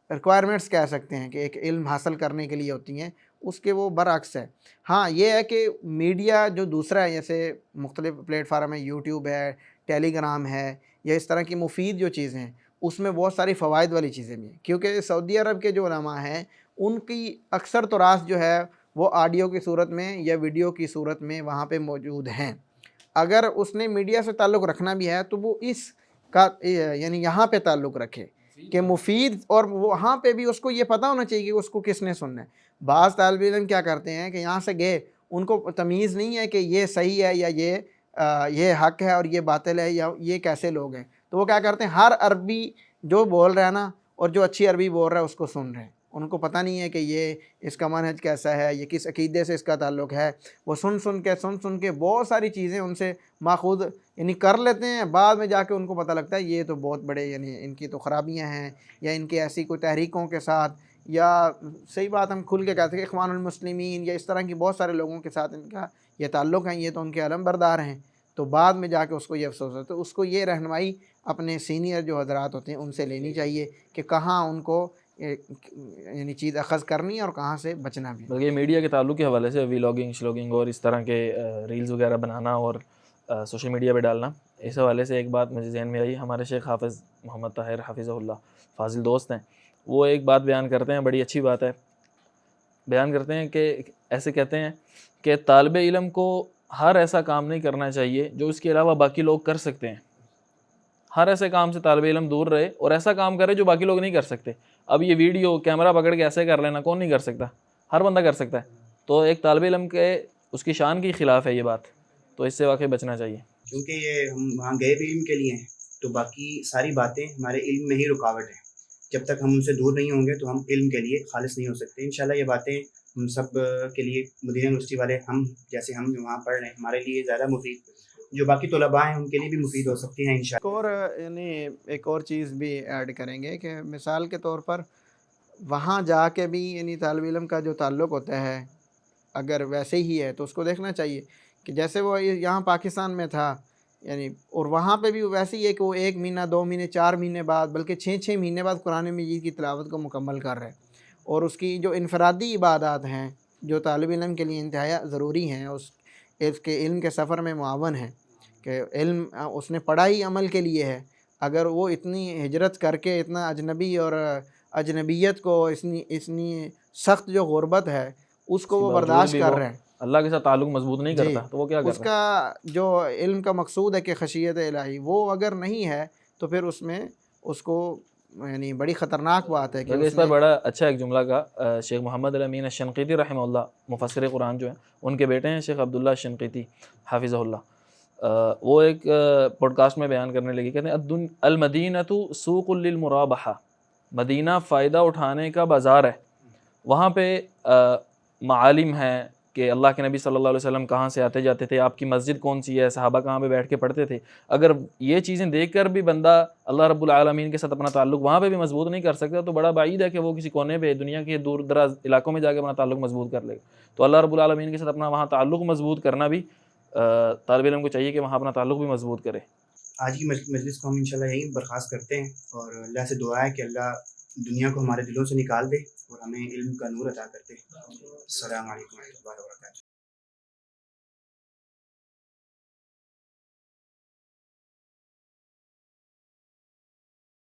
Speaker 2: ریکوائرمنٹس کہہ سکتے ہیں کہ ایک علم حاصل کرنے کے لیے ہوتی ہیں، اس کے وہ برعکس ہے۔ ہاں یہ ہے کہ میڈیا جو دوسرا ہے، جیسے مختلف پلیٹ فارم ہے، یوٹیوب ہے، ٹیلی گرام ہے، یا اس طرح کی مفید جو چیزیں ہیں، اس میں بہت ساری فوائد والی چیزیں بھی ہیں، کیونکہ سعودی عرب کے جو علماء ہیں ان کی اکثر تراث جو ہے وہ آڈیو کی صورت میں یا ویڈیو کی صورت میں وہاں پہ موجود ہیں۔ اگر اس نے میڈیا سے تعلق رکھنا بھی ہے تو وہ اس کا یعنی یہاں پہ تعلق رکھے کہ مفید، اور وہاں پہ بھی اس کو یہ پتہ ہونا چاہیے کہ اس کو کس نے سننا ہے۔ بعض طالب علم کیا کرتے ہیں کہ یہاں سے گئے، ان کو تمیز نہیں ہے کہ یہ صحیح ہے یا یہ حق ہے اور یہ باطل ہے، یا یہ کیسے لوگ ہیں، تو وہ کیا کرتے ہیں ہر عربی جو بول رہا ہے نا، اور جو اچھی عربی بول رہا ہے اس کو سن رہے ہیں۔ ان کو پتہ نہیں ہے کہ یہ اس کا منہج کیسا ہے، یہ کس عقیدے سے اس کا تعلق ہے۔ وہ سن کے بہت ساری چیزیں ان سے ماخوذ یعنی کر لیتے ہیں، بعد میں جا کے ان کو پتہ لگتا ہے یہ تو بہت بڑے یعنی ان کی تو خرابیاں ہیں، یا ان کی ایسی کوئی تحریکوں کے ساتھ، یا صحیح بات ہم کھل کے کہتے ہیں کہ اخوان المسلمین یا اس طرح کی بہت سارے لوگوں کے ساتھ ان کا یہ تعلق ہے، یہ تو ان کے علم بردار ہیں۔ تو بعد میں جا کے اس کو یہ افسوس ہوتا ہے۔ تو اس کو یہ رہنمائی اپنے سینئر جو حضرات ہوتے ہیں ان سے لینی چاہیے کہ کہاں ان کو یعنی چیز اخذ کرنی ہے اور کہاں سے بچنا بھی۔
Speaker 3: بلکہ میڈیا کے تعلق کے حوالے سے ویلاگنگ شلوگنگ اور اس طرح کے ریلز وغیرہ بنانا اور سوشل میڈیا پہ ڈالنا، اس حوالے سے ایک بات مجھے ذہن میں آئی۔ ہمارے شیخ حافظ محمد طاہر حفظہ اللہ فاضل دوست ہیں، وہ ایک بات بیان کرتے ہیں، بڑی اچھی بات ہے، بیان کرتے ہیں کہ ایسے کہتے ہیں کہ طالب علم کو ہر ایسا کام نہیں کرنا چاہیے جو اس کے علاوہ باقی لوگ کر سکتے ہیں۔ ہر ایسے کام سے طالب علم دور رہے اور ایسا کام کرے جو باقی لوگ نہیں کر سکتے۔ اب یہ ویڈیو کیمرہ پکڑ کے ایسے کر لینا کون نہیں کر سکتا؟ ہر بندہ کر سکتا ہے۔ تو ایک طالب علم کے اس کی شان کے خلاف ہے یہ بات، تو اس سے واقعی بچنا چاہیے۔
Speaker 1: کیونکہ یہ ہم وہاں گئے بھی علم کے لیے ہیں، تو باقی ساری باتیں ہمارے علم میں ہی رکاوٹ ہیں۔ جب تک ہم ان سے دور نہیں ہوں گے تو ہم علم کے لیے خالص نہیں ہو سکتے۔ انشاءاللہ یہ باتیں ہم سب کے لیے، مدینہ یونیورسٹی والے، ہم جیسے ہم وہاں پڑھ رہے ہیں، ہمارے لیے زیادہ مفید، جو باقی طلباء ہیں ان کے لیے بھی مفید ہو سکتی ہیں انشاءاللہ۔
Speaker 2: یعنی ایک اور چیز بھی ایڈ کریں گے کہ مثال کے طور پر وہاں جا کے بھی یعنی طالب علم کا جو تعلق ہوتا ہے اگر ویسے ہی ہے تو اس کو دیکھنا چاہیے کہ جیسے وہ یہاں پاکستان میں تھا، یعنی اور وہاں پہ بھی ویسے ہی ہے کہ وہ 1 مہینہ 2 مہینے 4 مہینے بعد بلکہ 6 مہینے بعد قرآن مجید کی تلاوت کو مکمل کر رہے ہیں، اور اس کی جو انفرادی عبادات ہیں جو طالب علم کے لیے انتہائی ضروری ہیں، اس کے علم کے سفر میں معاون ہیں کہ علم اس نے پڑھا ہی عمل کے لیے ہے۔ اگر وہ اتنی ہجرت کر کے اتنا اجنبی اور اجنبیت کو اتنی سخت جو غربت ہے اس کو وہ برداشت کر رہے ہیں،
Speaker 3: اللہ کے ساتھ تعلق مضبوط نہیں کرتا تو وہ کیا کر رہا ہے؟
Speaker 2: اس کا جو علم کا مقصود ہے کہ خشیت الہی، وہ اگر نہیں ہے تو پھر اس میں اس کو یعنی بڑی خطرناک بات ہے کہ
Speaker 3: اس پر بڑا اچھا ایک جملہ کا شیخ محمد الامین الشنقیطی رحمہ اللہ مفسر قرآن جو ہیں، ان کے بیٹے ہیں شیخ عبداللہ الشنقیطی حافظہ اللہ، وہ ایک پوڈ کاسٹ میں بیان کرنے لگے، کہتے ہیں المدینۃ سوق للمرابحہ، مدینہ فائدہ اٹھانے کا بازار ہے، وہاں پہ معالم ہیں کہ اللہ کے نبی صلی اللہ علیہ وسلم کہاں سے آتے جاتے تھے، آپ کی مسجد کون سی ہے، صحابہ کہاں پہ بیٹھ کے پڑھتے تھے۔ اگر یہ چیزیں دیکھ کر بھی بندہ اللہ رب العالمین کے ساتھ اپنا تعلق وہاں پہ بھی مضبوط نہیں کر سکتا تو بڑا بعید ہے کہ وہ کسی کونے پہ دنیا کے دور دراز علاقوں میں جا کے اپنا تعلق مضبوط کر لے گا۔ تو اللہ رب العالمین کے ساتھ اپنا وہاں تعلق مضبوط کرنا بھی طالب علم کو چاہیے کہ وہاں اپنا تعلق بھی مضبوط کرے۔
Speaker 1: آج کی مجلس کو ہم انشاءاللہ یہیں برخاست کرتے ہیں، اور اللہ سے دعا ہے کہ اللہ دنیا کو ہمارے دلوں سے نکال دے اور ہمیں علم کا نور عطا کرتے۔ السلام علیکم و رحمۃ اللہ وبرکاتہ۔